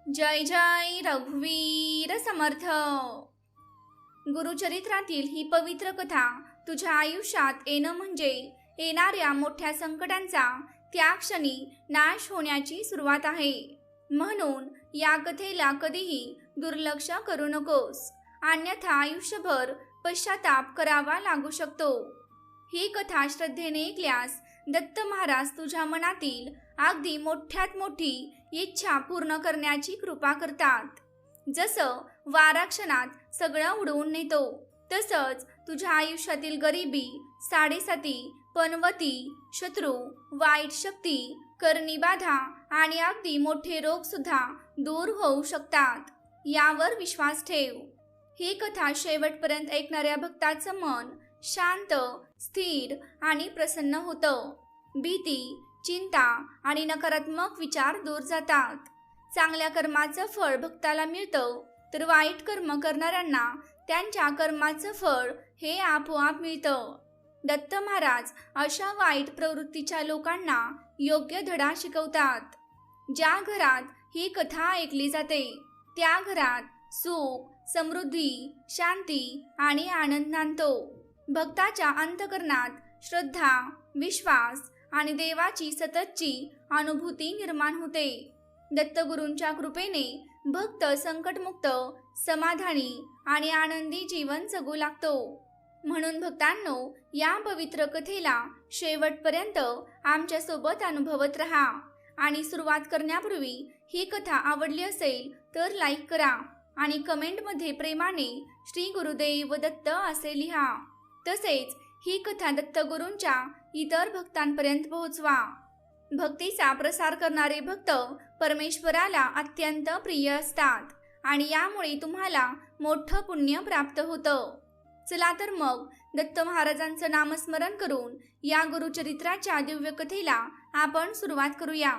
जय जय रघुवीर समर्थ। गुरुचरित्रातील ही पवित्र कथा तुझ्या आयुष्यात येणं म्हणजे येणाऱ्या मोठ्या संकटांचा त्या क्षणी नाश होण्याची सुरुवात आहे। म्हणून या कथेला कधीही दुर्लक्ष करू नकोस, अन्यथा आयुष्यभर पश्चाताप करावा लागू शकतो। ही कथा श्रद्धेने ऐकल्यास दत्त महाराज तुझ्या मनातील अगदी मोठ्यात मोठी इच्छा पूर्ण करण्याची कृपा करतात। जसं वारा क्षणात सगळं उडवून नेतो, तसंच तुझ्या आयुष्यातील गरिबी, साडेसाती, पनवती, शत्रू, वाईट शक्ती, करणी बाधा आणि अगदी मोठे रोग सुद्धा दूर होऊ शकतात। यावर विश्वास ठेव। ही कथा शेवटपर्यंत ऐकणाऱ्या भक्ताचं मन शांत, स्थिर आणि प्रसन्न होतं। भीती, चिंता आणि नकारात्मक विचार दूर जातात। चांगल्या कर्माचं फळ भक्ताला मिळतं, तर वाईट कर्म करणाऱ्यांना त्यांच्या कर्माचं फळ हे आपोआप मिळतं। दत्त महाराज अशा वाईट प्रवृत्तीच्या लोकांना योग्य धडा शिकवतात। ज्या घरात ही कथा ऐकली जाते त्या घरात सुख, समृद्धी, शांती आणि आनंद नांदतो। भक्ताच्या अंतःकरणात श्रद्धा, विश्वास आणि देवाची सततची अनुभूती निर्माण होते। दत्तगुरूंच्या कृपेने भक्त संकटमुक्त, समाधानी आणि आनंदी जीवन जगू लागतो। म्हणून भक्तांनो, या पवित्र कथेला शेवटपर्यंत आमच्या सोबत अनुभवत रहा। आणि सुरुवात करण्यापूर्वी ही कथा आवडली असेल तर लाईक करा आणि कमेंटमध्ये प्रेमाने श्री गुरुदेव दत्त असे लिहा। तसेच ही कथा दत्तगुरूंच्या इतर भक्तांपर्यंत पोहोचवा। भक्तीचा प्रसार करणारे भक्त परमेश्वराला अत्यंत प्रिय असतात आणि यामुळे तुम्हाला मोठं पुण्य प्राप्त होतं। चला तर मग दत्त महाराजांचं नामस्मरण करून या गुरुचरित्राच्या दिव्य कथेला आपण सुरुवात करूया।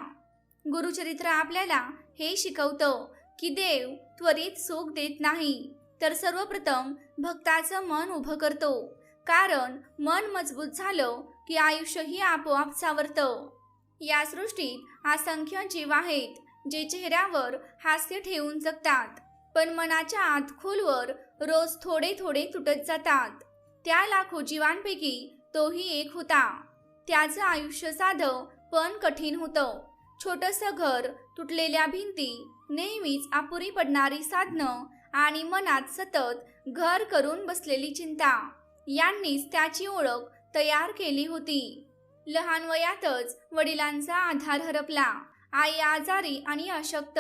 गुरुचरित्र आपल्याला हे शिकवतं की देव त्वरित सुख देत नाही, तर सर्वप्रथम भक्ताचं मन उभं करतो। कारण मन मजबूत झालं की आयुष्यही आपोआप सावरतं। या सृष्टीत असंख्य जीव आहेत जे चेहऱ्यावर हास्य ठेवून जगतात, पण मनाच्या आत खोलवर रोज थोडे थोडे तुटत जातात। त्या लाखो जीवांपैकी तोही एक होता। त्याचं आयुष्य साधं पण कठीण होतं। छोटंसं घर, तुटलेल्या भिंती, नेहमीच अपुरी पडणारी साधनं आणि मनात सतत घर करून बसलेली चिंता यांनीच त्याची ओळख तयार केली होती। लहान वयातच वडिलांचा आधार हरपला, आई आजारी आणि अशक्त,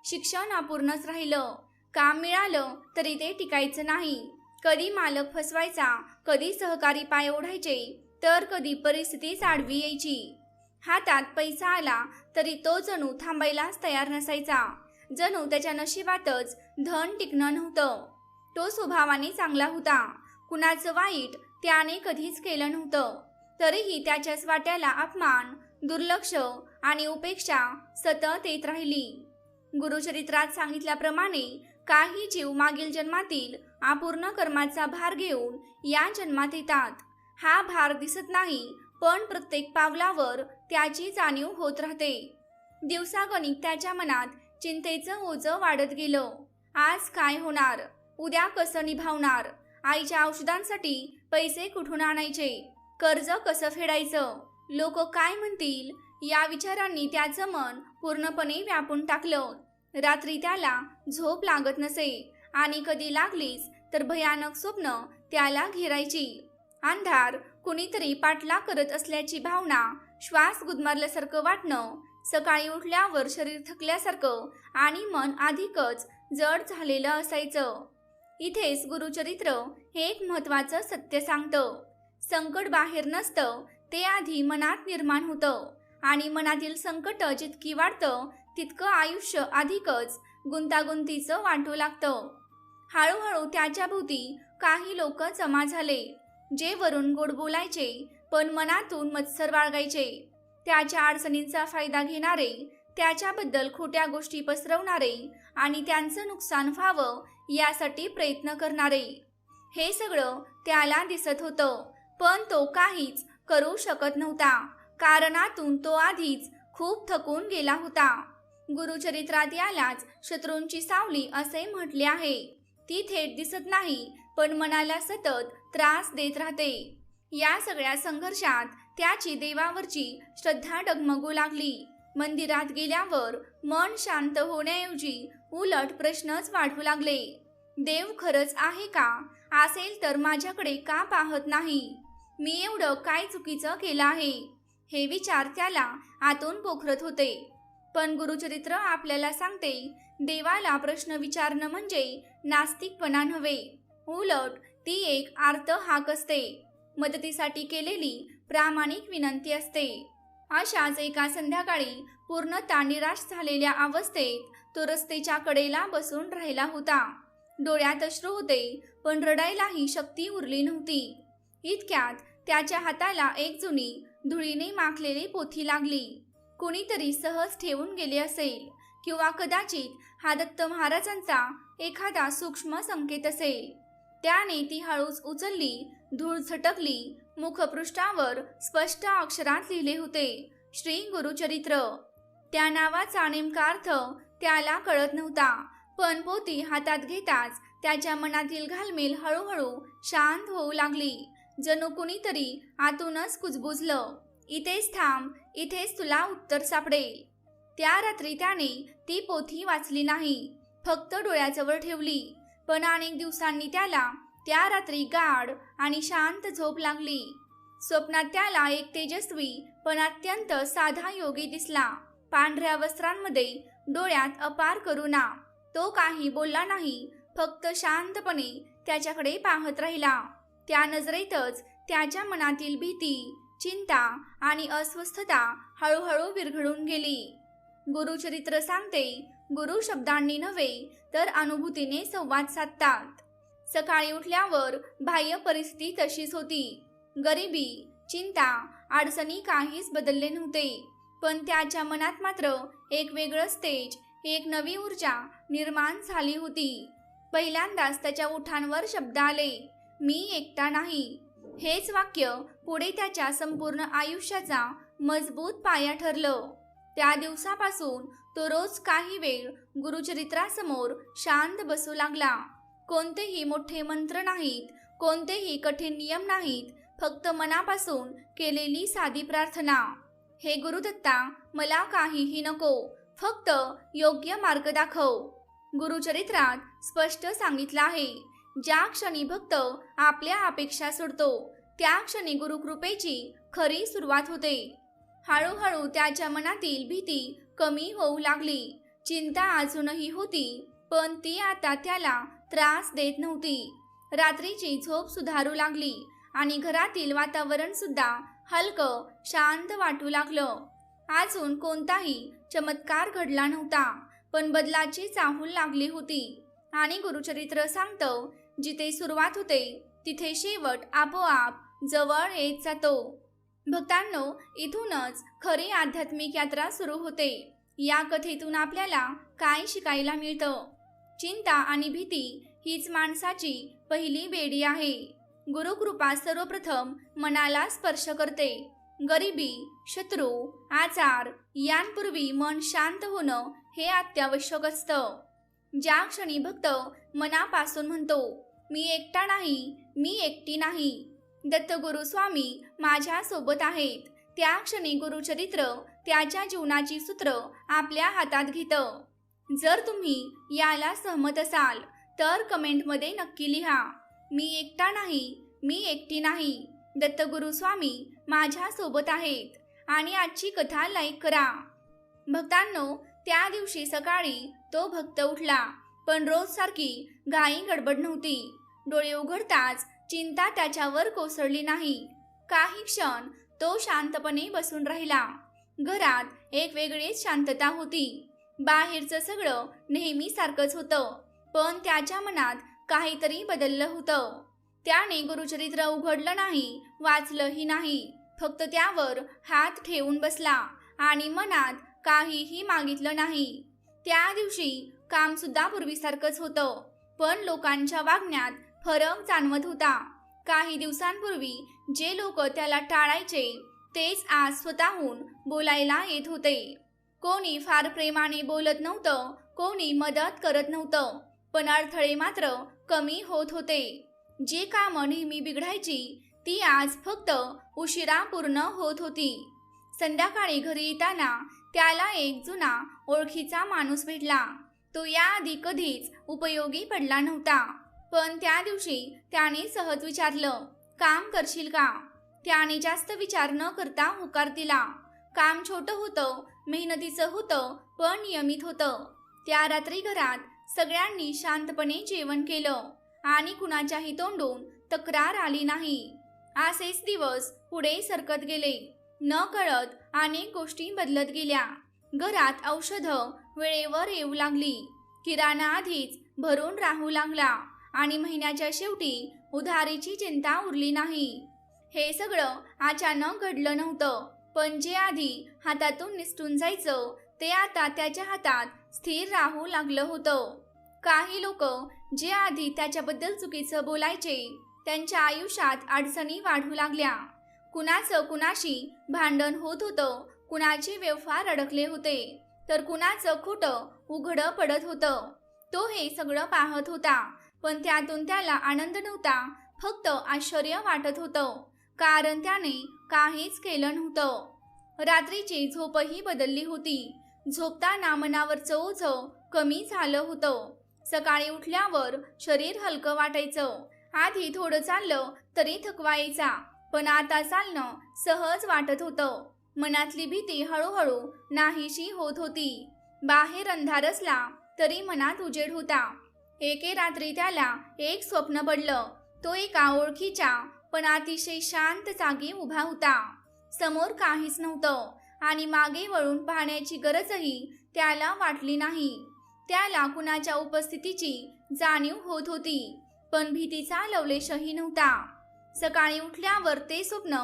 शिक्षण अपूर्णच राहिलं, काम मिळालं तरी ते टिकायचं नाही, कधी मालक फसवायचा, कधी सहकारी पाय ओढायचे, तर कधी परिस्थितीच आडवी यायची। हातात पैसा आला तरी तो जणू थांबायलाच तयार नसायचा, जणू त्याच्या नशिबातच धन टिकणं नव्हतं। तो स्वभावाने चांगला होता, कुणाचं वाईट त्याने कधीच केलं नव्हतं, तरीही त्याच्याच वाट्याला अपमान, दुर्लक्ष आणि उपेक्षा सतत येत राहिली। गुरुचरित्रात सांगितल्याप्रमाणे काही जीव मागील जन्मातील अपूर्ण कर्माचा भार घेऊन या जन्मात येतात। हा भार दिसत नाही, पण प्रत्येक पावलावर त्याची जाणीव होत राहते। दिवसागणिक त्याच्या मनात चिंतेचं ओझं वाढत गेलं। आज काय होणार, उद्या कसं निभावणार, आईच्या औषधांसाठी पैसे कुठून आणायचे, कर्ज कसं फेडायचं, लोक काय म्हणतील, या विचारांनी त्याचं मन पूर्णपणे व्यापून टाकलं। रात्री त्याला झोप लागत नसे आणि कधी लागलीच तर भयानक स्वप्न त्याला घेरायची। अंधार, कुणीतरी पाठलाग करत असल्याची भावना, श्वास गुदमरल्यासारखं वाटणं, सकाळी उठल्यावर शरीर थकल्यासारखं आणि मन अधिकच जड झालेलं असायचं। इथेच गुरुचरित्र हे एक महत्त्वाचं सत्य सांगतं। संकट बाहेर नसतं, ते आधी मनात निर्माण होतं आणि मनातील संकट जितकी वाढतं तितकं आयुष्य अधिकच गुंतागुंतीचं वाटू लागतं। हळूहळू त्याच्या भोवती काही लोक जमा झाले, जे वरून गोड बोलायचे पण मनातून मत्सर बाळगायचे। त्याच्या अडचणींचा फायदा घेणारे, त्याच्याबद्दल खोट्या गोष्टी पसरवणारे आणि त्यांचं नुकसान व्हावं यासाठी प्रयत्न करणारे। हे सगळं त्याला दिसत होतं, पण तो काहीच करू शकत नव्हता, कारण आतून तो आधीच खूप थकून गेला होता। गुरुचरित्रात यालाच शत्रूंची सावली असे म्हटले आहे. ती थेट दिसत नाही, पण मनाला सतत त्रास देत राहते. या सगळ्या संघर्षात त्याची देवावरची श्रद्धा डगमगू लागली. मंदिरात गेल्यावर मन शांत होण्याऐवजी उलट प्रश्नच वाढू लागले. देव खरंच आहे का? असेल तर माझ्याकडे का पाहत नाही? मी एवढं काय चुकीचं केलं आहे? हे विचार त्याला आतून पोखरत होते. पण गुरुचरित्र आपल्याला सांगते, देवाला प्रश्न विचारणं म्हणजे नास्तिकपणा नव्हे, उलट ती एक आर्त हाक असते, मदतीसाठी केलेली प्रामाणिक विनंती असते. अशाच एका संध्याकाळी पूर्णतः निराश झालेल्या अवस्थेत तो रस्त्याच्या कडेला बसून राहिला होता. डोळ्यात अश्रू होते, पण रडायलाही शक्ती उरली नव्हती. इतक्यात त्याच्या हाताला एक जुनी धुळीने माखलेली पोथी लागली. कुणीतरी सहज ठेवून गेले असेल, किंवा कदाचित हा दत्त महाराजांचा एखादा सूक्ष्म संकेत असेल. त्याने ती हळूच उचलली. धूळ झटकली. मुखपृष्ठावर स्पष्ट अक्षरात लिहिले होते, श्री गुरुचरित्र. त्या नावाचा नेमका अर्थ त्याला कळत नव्हता, पण पोथी हातात घेताच त्याच्या मनातील घालमेल हळूहळू शांत होऊ लागली. जणू कुणीतरी आतूनच कुजबुजलं, इथेच थांब, इथेच तुला उत्तर सापडेल. त्या रात्री त्याने ती पोथी वाचली नाही, फक्त डोळ्याजवळ ठेवली. पण अनेक दिवसांनी त्याला त्या रात्री गाढ आणि शांत झोप लागली. स्वप्नात त्याला एक तेजस्वी पण अत्यंत साधा योगी दिसला. पांढऱ्या वस्त्रांमध्ये, डोळ्यात अपार करुणा. तो काही बोलला नाही, फक्त शांतपणे त्याच्याकडे पाहत राहिला. त्या नजरेतच त्याच्या मनातील भीती, चिंता आणि अस्वस्थता हळूहळू विरघळून गेली. गुरुचरित्र सांगते, गुरु शब्दांनी नव्हे तर अनुभूतीने संवाद साधतात. सकाळी उठल्यावर बाह्य परिस्थिती तशीच होती. गरिबी, चिंता, अडचणी काहीच बदलले नव्हते, पण त्याच्या मनात मात्र एक वेगळंच तेज, एक नवी ऊर्जा निर्माण झाली होती. पहिल्यांदाच त्याच्या ओठांवर शब्द आले, मी एकटा नाही. हेच वाक्य पुढे त्याच्या संपूर्ण आयुष्याचा मजबूत पाया ठरलं. त्या दिवसापासून तो रोज काही वेळ गुरुचरित्रासमोर शांत बसू लागला. कोणतेही मोठे मंत्र नाहीत, कोणतेही कठीण नियम नाहीत, फक्त मनापासून केलेली साधी प्रार्थना, हे गुरुदत्ता, मला काहीही नको, फक्त योग्य मार्ग दाखव. गुरुचरित्रात स्पष्ट सांगितलं आहे, ज्या क्षणी भक्त आपल्या अपेक्षा सोडतो, त्या क्षणी गुरुकृपेची खरी सुरुवात होते. हळूहळू त्याच्या मनातील भीती कमी होऊ लागली. चिंता अजूनही होती, पण ती आता त्याला त्रास देत नव्हती. रात्रीची झोप सुधारू लागली आणि घरातील वातावरण सुद्धा हलकं शांत वाटू लागलं. अजून कोणताही चमत्कार घडला नव्हता, पण बदलाची चाहूल लागली होती. आणि गुरुचरित्र सांगतं, जिथे सुरुवात होते तिथे शेवट आपोआप जवळ येत जातो. भक्तांनो, इथूनच खरी आध्यात्मिक यात्रा सुरू होते. या कथेतून आपल्याला काय शिकायला मिळतं? चिंता आणि भीती हीच माणसाची पहिली बेडी आहे. गुरुकृपा सर्वप्रथम मनाला स्पर्श करते. गरिबी, शत्रू, आजार यांपूर्वी मन शांत होणं हे अत्यावश्यक असतं. ज्या क्षणी भक्त मनापासून म्हणतो, मी एकटा नाही, मी एकटी नाही, दत्तगुरु स्वामी माझ्या सोबत आहेत, त्या क्षणी गुरुचरित्र त्याच्या जीवनाची सूत्र आपल्या हातात घेतं. जर तुम्ही याला सहमत असाल तर कमेंटमध्ये नक्की लिहा, मी एकटा नाही, मी एकटी नाही, दत्तगुरु स्वामी माझ्या सोबत आहेत. आणि आजची कथा लाईक करा. भक्तांनो, त्या दिवशी सकाळी तो भक्त उठला, पण रोज सारखी घाई गडबड नव्हती. डोळे उघडताच चिंता त्याच्यावर कोसळली नाही. काही क्षण तो शांतपणे बसून राहिला. घरात एक वेगळीच शांतता होती. बाहेरचं सगळं नेहमी सारखंच होतं, पण त्याच्या मनात काहीतरी बदललं होतं. त्याने गुरुचरित्र उघडलं नाही, वाचलंही नाही, फक्त त्यावर हात ठेवून बसला आणि मनात काहीही मागितलं नाही. त्या दिवशी काम सुद्धा पूर्वीसारखंच होतं, पण लोकांच्या वागण्यात फरक जाणवत होता. काही दिवसांपूर्वी जे लोक त्याला टाळायचे तेच आज स्वतःहून बोलायला येत होते. कोणी फार प्रेमाने बोलत नव्हतं, कोणी मदत करत नव्हतं, पण अडथळे मात्र कमी होत होते. जी कामं नेहमी बिघडायची ती आज फक्त उशिरा पूर्ण होत होती. संध्याकाळी घरी येताना त्याला एक जुना ओळखीचा माणूस भेटला. तो याआधी कधीच उपयोगी पडला नव्हता, पण त्या दिवशी त्याने सहज विचारलं, काम करशील का? त्याने जास्त विचार न करता होकार दिला. काम छोटं होतं, मेहनतीचं होतं, पण नियमित होतं. त्या रात्री घरात सगळ्यांनी शांतपणे जेवण केलं आणि कुणाच्याही तोंडून तक्रार आली नाही. असेच दिवस पुढे सरकत गेले. न कळत अनेक गोष्टी बदलत गेल्या. घरात औषधं वेळेवर येऊ लागली, किराणा आधीच भरून राहू लागला आणि महिन्याच्या शेवटी उधारीची चिंता उरली नाही. हे सगळं अचानक घडलं नव्हतं, पण जे आधी हातातून निसटून जायचं ते आता त्याच्या हातात स्थिर राहू लागलं होतं. काही लोक जे आधी त्याच्याबद्दल चुकीचं बोलायचे त्यांच्या आयुष्यात अडचणी वाढू लागल्या. कुणाचं कुणाशी भांडण होत होतं, कुणाचे व्यवहार अडकले होते, तर कुणाचं खोटं उघडं पडत होतं. तो हे सगळं पाहत होता, पण त्यातून त्याला आनंद नव्हता, फक्त आश्चर्य वाटत होतं, कारण त्याने काहीच केलं नव्हतं. रात्रीची झोपही बदलली होती. झोपताना मनावरचं ओझं कमी झालं होतं. सकाळी उठल्यावर शरीर हलकं वाटायचं. आधी थोडं चाललं तरी थकवा यायचा, पण आता चालणं सहज वाटत होतं. मनातली भीती हळूहळू नाहीशी होत होती. बाहेर अंधार असला तरी मनात उजेड होता. एके रात्री त्याला एक स्वप्न पडलं. तो एका ओळखीच्या पण अतिशय शांत जागी उभा होता. समोर काहीच नव्हतं आणि मागे वळून पाहण्याची गरजही त्याला वाटली नाही. त्याला कुणाच्या उपस्थितीची जाणीव होत होती, पण भीतीचा लवलेशही नव्हता. सकाळी उठल्यावर ते स्वप्न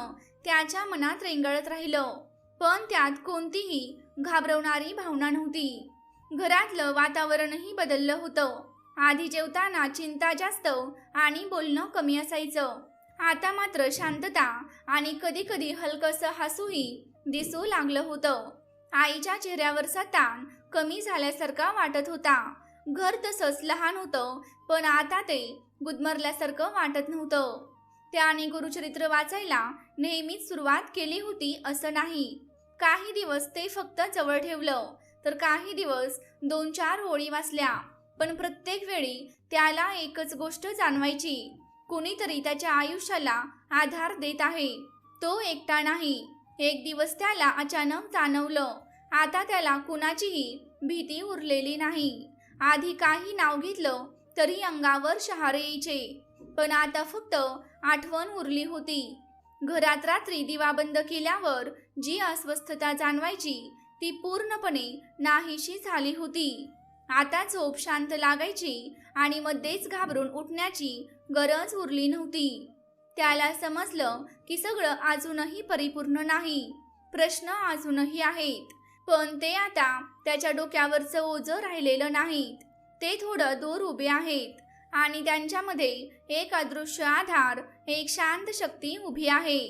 त्याच्या मनात रेंगाळत राहिलं, पण त्यात कोणतीही घाबरवणारी भावना नव्हती. घरातलं वातावरणही बदललं होतं. आधी जेवताना चिंता जास्त आणि बोलणं कमी असायचं. आता मात्र शांतता आणि कधी कधी हलकंसं हसूही दिसू लागलं होतं. आईच्या चेहऱ्यावरचा ताण कमी झाल्यासारखा वाटत होता. घर तसंच लहान होतं, पण आता ते गुदमरल्यासारखं वाटत नव्हतं. त्याने गुरुचरित्र वाचायला नेहमीच सुरुवात केली होती असं नाही. काही दिवस ते फक्त जवळ ठेवलं, तर काही दिवस 2-4 ओळी वाचल्या, पण प्रत्येक वेळी त्याला एकच गोष्ट जाणवायची, कुणीतरी त्याच्या आयुष्याला आधार देत आहे. तो एकटा नाही. एक दिवस त्याला अचानक जाणवलं, आता त्याला कुणाचीही भीती उरलेली नाही. आधी काही नाव घेतलं तरी अंगावर शहारे यायचे, पण आता फक्त आठवण उरली होती. घरात रात्री दिवा बंद केल्यावर जी अस्वस्थता जाणवायची ती पूर्णपणे नाहीशी झाली होती. आता झोप शांत लागायची आणि मध्येच घाबरून उठण्याची गरज उरली नव्हती. त्याला समजलं की सगळं अजूनही परिपूर्ण नाही. प्रश्न अजूनही आहेत, पण ते आता त्याच्या डोक्यावरचं ओझं राहिलेलं नाहीत. ते थोडं दूर उभे आहेत आणि त्यांच्यामध्ये एक अदृश्य आधार, एक शांत शक्ती उभी आहे.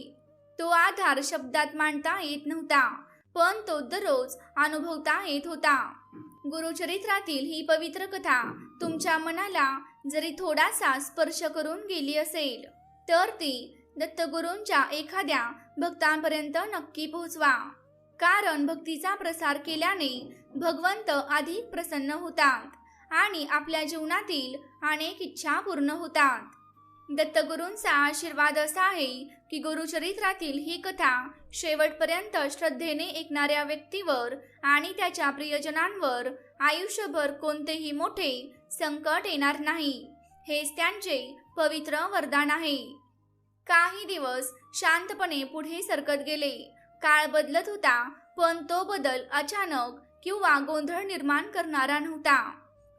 तो आधार शब्दात मांडता येत नव्हता, पण तो दररोज अनुभवता येत होता. गुरुचरित्रातील ही पवित्र कथा तुमच्या मनाला जरी थोडासा स्पर्श करून गेली असेल, तर ती दत्तगुरूंच्या एखाद्या भक्तांपर्यंत नक्की पोहोचवा. कारण भक्तीचा प्रसार केल्याने भगवंत अधिक प्रसन्न होतात आणि आपल्या जीवनातील अनेक इच्छा पूर्ण होतात. दत्तगुरूंचा आशीर्वाद असा आहे की गुरुचरित्रातील ही कथा शेवटपर्यंत श्रद्धेने ऐकणाऱ्या व्यक्तीवर आणि त्याच्या प्रियजनांवर आयुष्यभर कोणतेही मोठे संकट येणार नाही. हेच त्यांचे पवित्र वरदान आहे. काही दिवस शांतपणे पुढे सरकत गेले. काळ बदलत होता, पण तो बदल अचानक किंवा गोंधळ निर्माण करणारा नव्हता.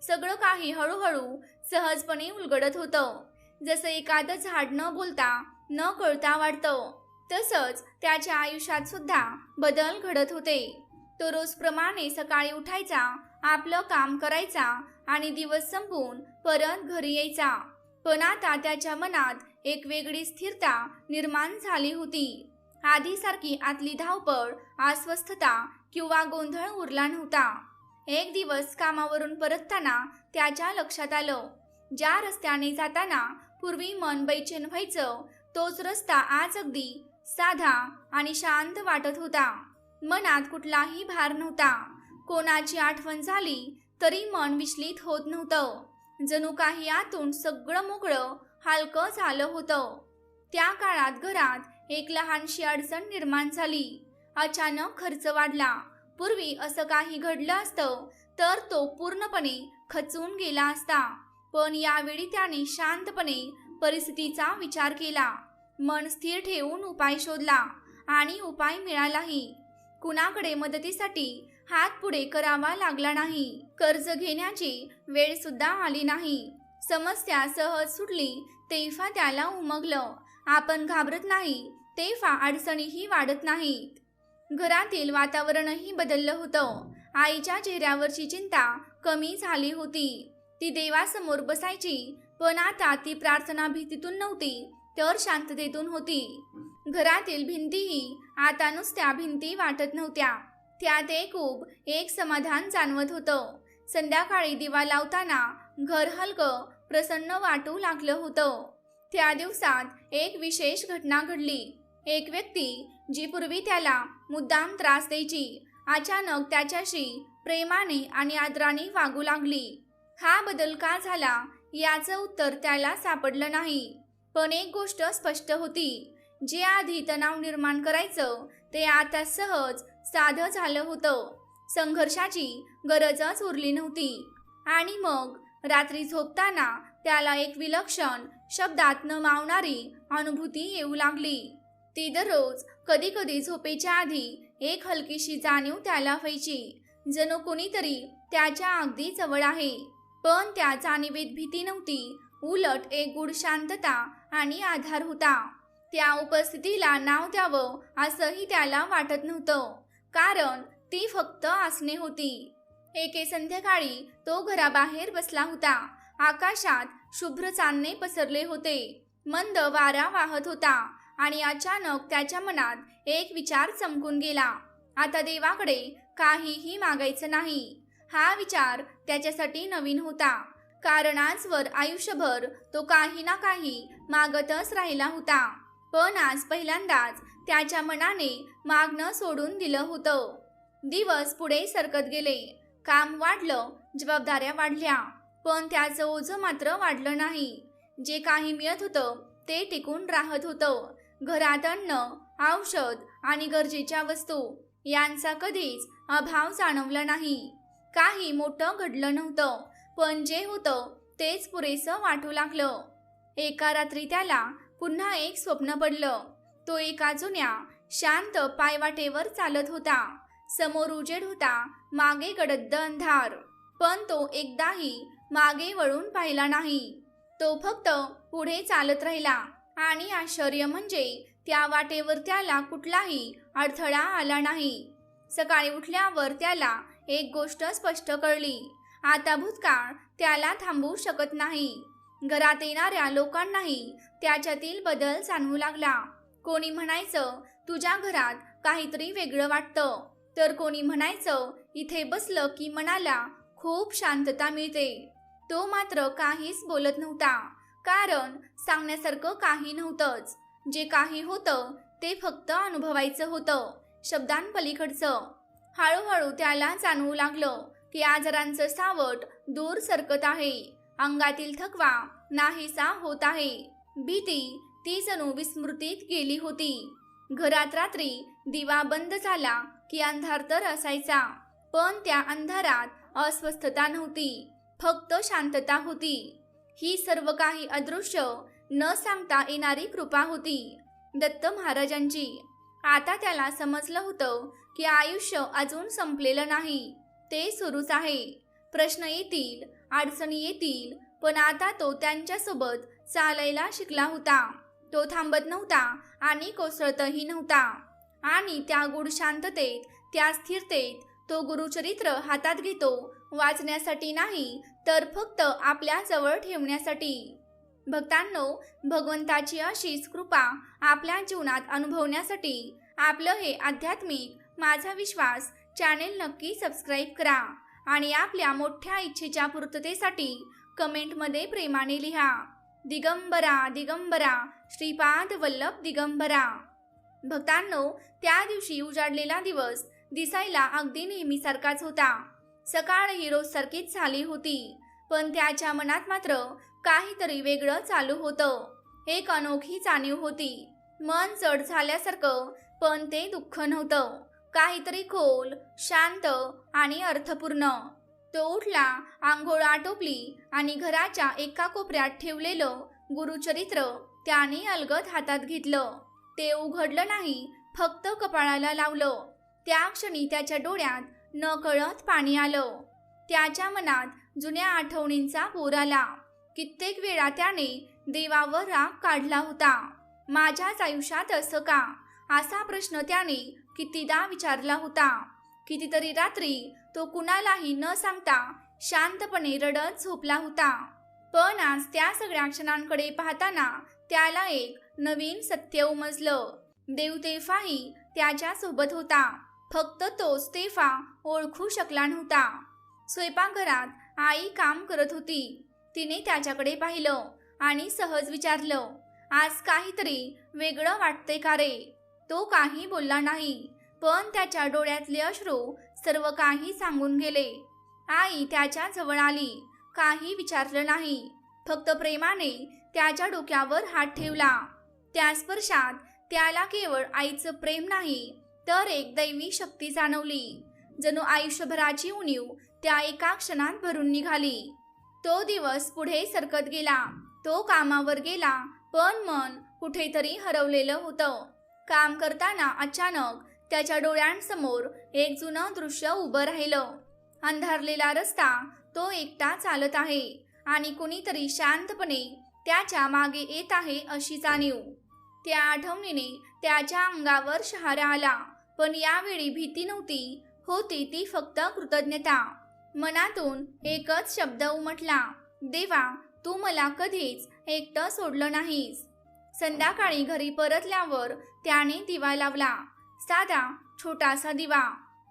सगळं काही हळूहळू सहजपणे उलगडत होतं. जसं एखादं झाड न बोलता न कळता वाढतं, तसंच त्याच्या आयुष्यात सुद्धा बदल घडत होते. तो रोजप्रमाणे सकाळी उठायचा, आपलं काम करायचा आणि दिवस संपवून परत घरी यायचा. पण आता त्याच्या मनात एक वेगळी स्थिरता निर्माण झाली होती. आधीसारखी आतली धावपळ, अस्वस्थता किंवा गोंधळ उरला नव्हता. एक दिवस कामावरून परतताना त्याच्या लक्षात आलं, ज्या रस्त्याने जाताना पूर्वी मन बेचैन व्हायचं, तोच रस्ता आज अगदी साधा आणि शांत वाटत होता. मनात कुठलाही भार नव्हता. कोणाची आठवण झाली तरी मन विचलित होत नव्हतं. जणू काही आतून सगळं मोकळं हलकं झालं होतं. त्या काळात घरात एक लहानशी अडचण निर्माण झाली. अचानक खर्च वाढला. पूर्वी असं काही घडलं असतं तर तो पूर्णपणे खचून गेला असता. पण यावेळी त्याने शांतपणे परिस्थितीचा विचार केला. मन स्थिर ठेवून उपाय शोधला आणि उपाय मिळालाही. कुणाकडे मदतीसाठी हात पुढे करावा लागला नाही. कर्ज घेण्याची वेळ सुद्धा आली नाही. समस्या सहज सुटली तेव्हा त्याला उमगलं, आपण घाबरत नाही तेव्हा अडचणीही वाढत नाहीत. घरातील वातावरणही बदललं होतं. आईच्या चेहऱ्यावरची चिंता कमी झाली होती. ती देवासमोर बसायची, पण आता ती प्रार्थना भीतीतून नव्हती तर शांततेतून होती. घरातील भिंतीही आता नुसत्या भिंती वाटत नव्हत्या. त्यात एक समाधान जाणवत होतं. संध्याकाळी दिवा लावताना घर हलकं प्रसन्न वाटू लागलं होतं. त्या दिवसात एक विशेष घटना घडली. एक व्यक्ती जी पूर्वी त्याला मुद्दाम त्रास द्यायची, अचानक त्याच्याशी प्रेमाने आणि आदराने वागू लागली. हा बदल का झाला याचं उत्तर त्याला सापडलं नाही. पण एक गोष्ट स्पष्ट होती, जे आधी तणाव निर्माण करायचं ते आता सहज साधं झालं होतं. संघर्षाची गरजच उरली नव्हती. आणि मग रात्री झोपताना त्याला एक विलक्षण, शब्दात न मावणारी अनुभूती येऊ लागली. ती दररोज कधी कधी झोपेच्या आधी एक हलकीशी जाणीव त्याला व्हायची, जणू कुणीतरी त्याच्या अगदी जवळ आहे. पण त्या जाणीवेत भीती नव्हती, उलट एक गूढ शांतता आणि आधार होता. त्या उपस्थितीला नाव द्यावं असंही त्याला वाटत नव्हतं, कारण ती फक्त आसने होती. एके संध्याकाळी तो घराबाहेर बसला होता. आकाशात शुभ्र चांदणे पसरले होते. मंद वारा वाहत होता आणि अचानक त्याच्या मनात एक विचार चमकून गेला. आता देवाकडे काहीही मागायचं नाही. हा विचार त्याच्यासाठी नवीन होता, कारण आजवर आयुष्यभर तो काही ना काही मागतच राहिला होता. पण आज पहिल्यांदाच त्याच्या मनाने मागणं सोडून दिलं होतं. दिवस पुढे सरकत गेले. काम वाढलं, जबाबदाऱ्या वाढल्या, पण त्याचं ओझं मात्र वाढलं नाही. जे काही मिळत होतं ते टिकून राहत होतं. घरात अन्न, औषध आणि गरजेच्या वस्तू यांचा कधीच अभाव जाणवला नाही. काही मोठं घडलं नव्हतं, पण जे होतं तेच पुरेसं वाटू लागलं. एका रात्री त्याला पुन्हा एक स्वप्न पडलं. तो एका जुन्या शांत पायवाटेवर चालत होता. समोर उजेड होता, मागे गडद अंधार. पण तो एकदाही मागे वळून पाहिला नाही. तो फक्त पुढे चालत राहिला. आणि आश्चर्य म्हणजे त्या वाटेवर त्याला कुठलाही अडथळा आला नाही. सकाळी उठल्यावर त्याला एक गोष्ट स्पष्ट कळली. आता भूतकाळ त्याला थांबवू शकत नाही. घरात येणाऱ्या लोकांनाही त्याच्यातील बदल जाणवू लागला. कोणी म्हणायचं, तुझ्या घरात काहीतरी वेगळं वाटतं, तर कोणी म्हणायचं, इथे बसलं की मनाला खूप शांतता मिळते. तो मात्र काहीच बोलत नव्हता, कारण सांगण्यासारखं काही नव्हतंच. जे काही होतं ते फक्त अनुभवायचं होतं, शब्दांपलीकडचं. हळूहळू त्याला जाणवू लागलं की आजारांचं सावट दूर सरकत आहे. अंगातील थकवा नाहीसा होत आहे. भीती ती जणू विस्मृतीत गेली होती. घरात रात्री दिवा बंद झाला की अंधार तर असायचा, पण त्या अंधारात अस्वस्थता नव्हती, फक्त शांतता होती. ही सर्व काही अदृश्य, न सांगता येणारी कृपा होती, दत्त महाराजांची. आता त्याला समजलं होतं की आयुष्य अजून संपलेलं नाही, ते सुरूच आहे. प्रश्न येतील, अडचणी येतील, पण आता तो त्यांच्यासोबत चालायला शिकला होता. तो थांबत नव्हता आणि कोसळतही नव्हता. आणि त्या गूढ शांततेत, त्या स्थिरतेत तो गुरुचरित्र हातात घेतो, वाचण्यासाठी नाही तर फक्त आपल्या जवळ ठेवण्यासाठी. भक्तांनो, भगवंताची अशीच कृपा आपल्या जीवनात अनुभवण्यासाठी आपलं हे आध्यात्मिक माझा विश्वास चॅनेल नक्की सबस्क्राईब करा आणि आपल्या मोठ्या इच्छेच्या पूर्ततेसाठी कमेंटमध्ये प्रेमाने लिहा, दिगंबरा दिगंबरा श्रीपाद वल्लभ दिगंबरा. भक्तांनो, त्या दिवशी उजाडलेला दिवस दिसायला अगदी नेहमीसारखाच होता. सकाळही रोज सारखीच झाली होती, पण त्याच्या मनात मात्र काहीतरी वेगळं चालू होतं. एक अनोखी जाणीव होती. मन जड झाल्यासारखं, पण ते दुःख नव्हतं. काहीतरी खोल, शांत आणि अर्थपूर्ण. तो उठला, आंघोळ आटोपली आणि घराच्या एका कोपऱ्यात ठेवलेलं गुरुचरित्र त्याने अलगद हातात घेतलं. ते उघडलं नाही, फक्त कपाळाला लावलं. त्या क्षणी त्याच्या डोळ्यात नकळत पाणी आलं. त्याच्या मनात जुन्या आठवणींचा पूर आला. कित्येक वेळा त्याने देवावर राग काढला होता. माझ्याच आयुष्यात असं का, असा प्रश्न त्याने कितीदा विचारला होता. कितीतरी रात्री तो कुणालाही न सांगता शांतपणे रडत झोपला होता. पण आज त्या सगळ्या क्षणांकडे पाहताना त्याला एक नवीन सत्य उमजलं. देव तेव्हाही त्याच्या सोबत होता, फक्त तोच तेव्हा ओळखू शकला नव्हता. स्वयंपाकघरात आई काम करत होती. तिने त्याच्याकडे पाहिलं आणि सहज विचारलं, आज काहीतरी वेगळं वाटते का रे? तो काही बोलला नाही, पण त्याच्या डोळ्यातले अश्रू सर्व काही सांगून गेले. आई त्याच्या जवळ आली. काही विचारलं नाही, फक्त प्रेमाने त्याच्या डोक्यावर हात ठेवला. त्या स्पर्शात त्याला केवळ आईचं प्रेम नाही, तर एक दैवी शक्ती जाणवली. जणू आयुष्यभराची उणीव त्या एका क्षणात भरून निघाली. तो दिवस पुढे सरकत गेला. तो कामावर गेला, पण मन कुठेतरी हरवलेलं होतं. काम करताना अचानक त्याच्या डोळ्यांसमोर एक जुनं दृश्य उभं राहिलं. अंधारलेला रस्ता, तो एकटा चालत आहे आणि कुणीतरी शांतपणे त्याच्या मागे येत आहे अशी जाणीव. त्या आठवणीने त्याच्या अंगावर शहारा आला, पण यावेळी भीती नव्हती, होती ती फक्त कृतज्ञता. मनातून एकच शब्द उमटला, देवा, तू मला कधीच एकटं सोडलं नाहीस. संध्याकाळी घरी परतल्यावर त्याने दिवा लावला. साधा छोटासा दिवा,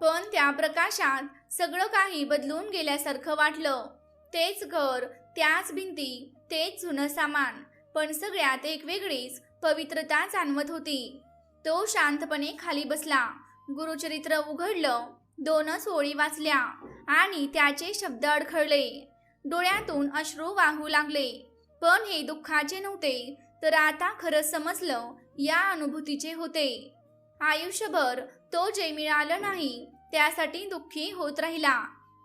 पण त्या प्रकाशात सगळं काही बदलून गेल्यासारखं वाटलं. तेच घर, त्याच भिंती, तेच जुनं सामान, पण सगळ्यात एक वेगळीच पवित्रता जाणवत होती. तो शांतपणे खाली बसला. गुरुचरित्र उघडलं. 2च ओळी वाचल्या आणि त्याचे शब्द अडखळले. डोळ्यातून अश्रू वाहू लागले. पण हे दुःखाचे नव्हते, तर आता खरं समजलं या अनुभूतीचे होते. आयुष्यभर तो जे मिळालं नाही त्यासाठी दुःखी होत राहिला,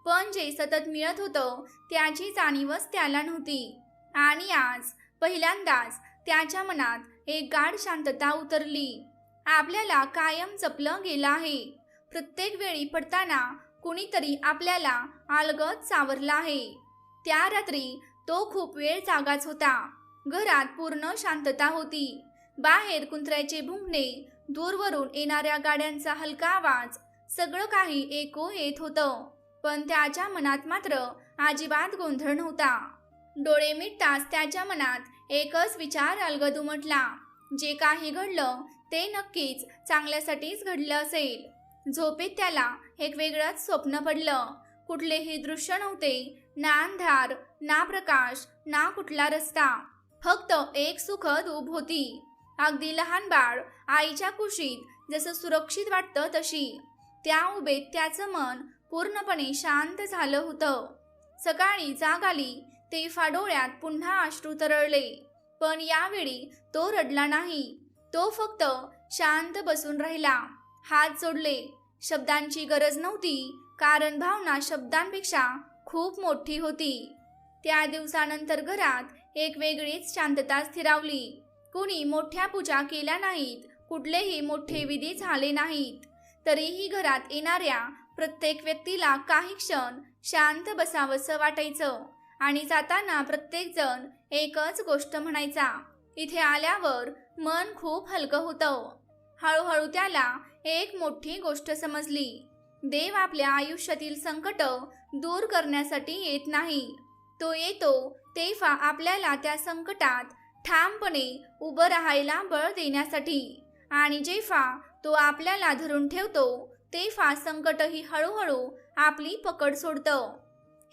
पण जे सतत मिळत होतं त्याची जाणीवच त्याला नव्हती. आणि आज पहिल्यांदाच त्याच्या मनात एक गाढ शांतता उतरली. आपल्याला कायम जपलं गेलं आहे. प्रत्येक वेळी पडताना कुणीतरी आपल्याला अलगद सावरलं आहे. त्या रात्री तो खूप वेळ जागाच होता. घरात पूर्ण शांतता होती. बाहेर कुत्र्याचे भुंकणे, दूरवरून येणाऱ्या गाड्यांचा हलका आवाज, सगळं काही ऐकू येत होतं. पण त्याच्या मनात मात्र अजिबात गोंधळ नव्हता. डोळे मिटताच त्याच्या मनात एकच विचार अलगद उमटला, जे काही घडलं ते नक्कीच चांगल्यासाठीच घडलं असेल. झोपेत त्याला एक वेगळंच स्वप्न पडलं. कुठलेही दृश्य नव्हते, ना अंधार, ना प्रकाश, ना कुठला रस्ता. फक्त एक सुखद ऊब होती. अगदी लहान बाळ आईच्या कुशीत जसं सुरक्षित वाटतं तशी. त्या उभेत त्याचं मन पूर्णपणे शांत झालं होतं. सकाळी जाग आली तेव्हा डोळ्यात पुन्हा अश्रू तरळले, पण यावेळी तो रडला नाही. तो फक्त शांत बसून राहिला, हात जोडले. शब्दांची गरज नव्हती, कारण भावना शब्दांपेक्षा खूप मोठी होती. त्या दिवसानंतर घरात एक वेगळीच शांतता स्थिरावली. कुणी मोठ्या पूजा केल्या नाहीत, कुठलेही मोठे विधी झाले नाहीत. तरीही घरात येणाऱ्या प्रत्येक व्यक्तीला काही क्षण शांत बसावंसं वाटायचं आणि जाताना प्रत्येक जण एकच गोष्ट म्हणायचा, इथे आल्यावर मन खूप हलकं होतं. हळूहळू त्याला एक मोठी गोष्ट समजली. देव आपल्या आयुष्यातील संकट दूर करण्यासाठी येत नाही. तो येतो तेव्हा आपल्याला त्या संकटात ठामपणे उभं राहायला बळ देण्यासाठी. आणि जेव्हा तो आपल्याला धरून ठेवतो तेव्हा संकटही हळूहळू आपली पकड सोडतं.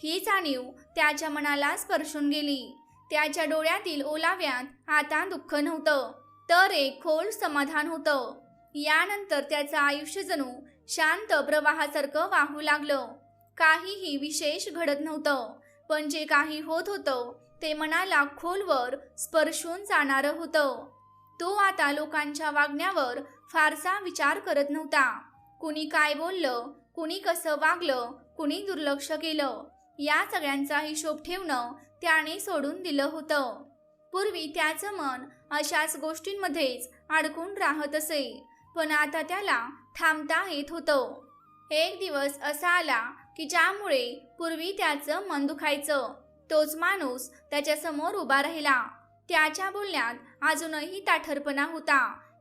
ही जाणीव त्याच्या मनाला स्पर्शून गेली. त्याच्या डोळ्यातील ओलाव्यात आता दुःख नव्हतं, तर एक खोल समाधान होतं. यानंतर त्याचं आयुष्य जणू शांत प्रवाहासारखं वाहू लागलं. काहीही विशेष घडत नव्हतं, पण जे काही होत होतं ते मनाला खोलवर स्पर्शून जाणारं होतं. तो आता लोकांच्या वागण्यावर फारसा विचार करत नव्हता. कुणी काय बोललं, कुणी कसं वागलं, कुणी दुर्लक्ष केलं, या सगळ्यांचा हिशोब ठेवणं त्याने सोडून दिलं होतं. पूर्वी त्याचं मन अशाच गोष्टींमध्येच अडकून राहत असे, पण आता त्याला थांबता येत होतं. एक दिवस असा आला की ज्यामुळे पूर्वी त्याचं मन दुखायचं, तोच माणूस त्याच्या समोर उभा राहिला. त्याच्या बोलण्यात अजूनही ताठरपणा होता,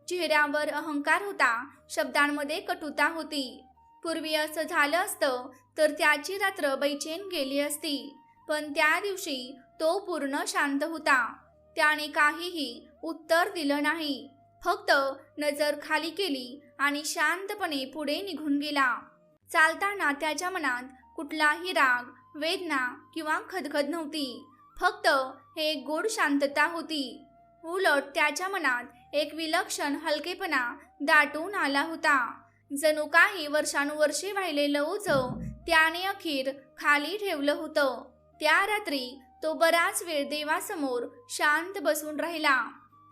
चेहऱ्यावर अहंकार होता, शब्दांमध्ये कटुता होती. पूर्वी असं झालं असतं तर त्याची रात्र बेचैन गेली असती, पण त्या दिवशी तो पूर्ण शांत होता. त्याने काहीही उत्तर दिलं नाही, फक्त नजर खाली केली आणि शांतपणे पुढे निघून गेला. चालताना त्याच्या मनात कुठलाही राग, वेदना किंवा खदखद नव्हती, फक्त एक गोड शांतता होती. उलट त्याच्या मनात एक विलक्षण हलकेपणा दाटून आला होता. जणू काही वर्षानुवर्षे वाहिलेलं ओझं त्याने अखेर खाली ठेवलं होतं. त्या रात्री तो बराच वेळ देवासमोर शांत बसून राहिला.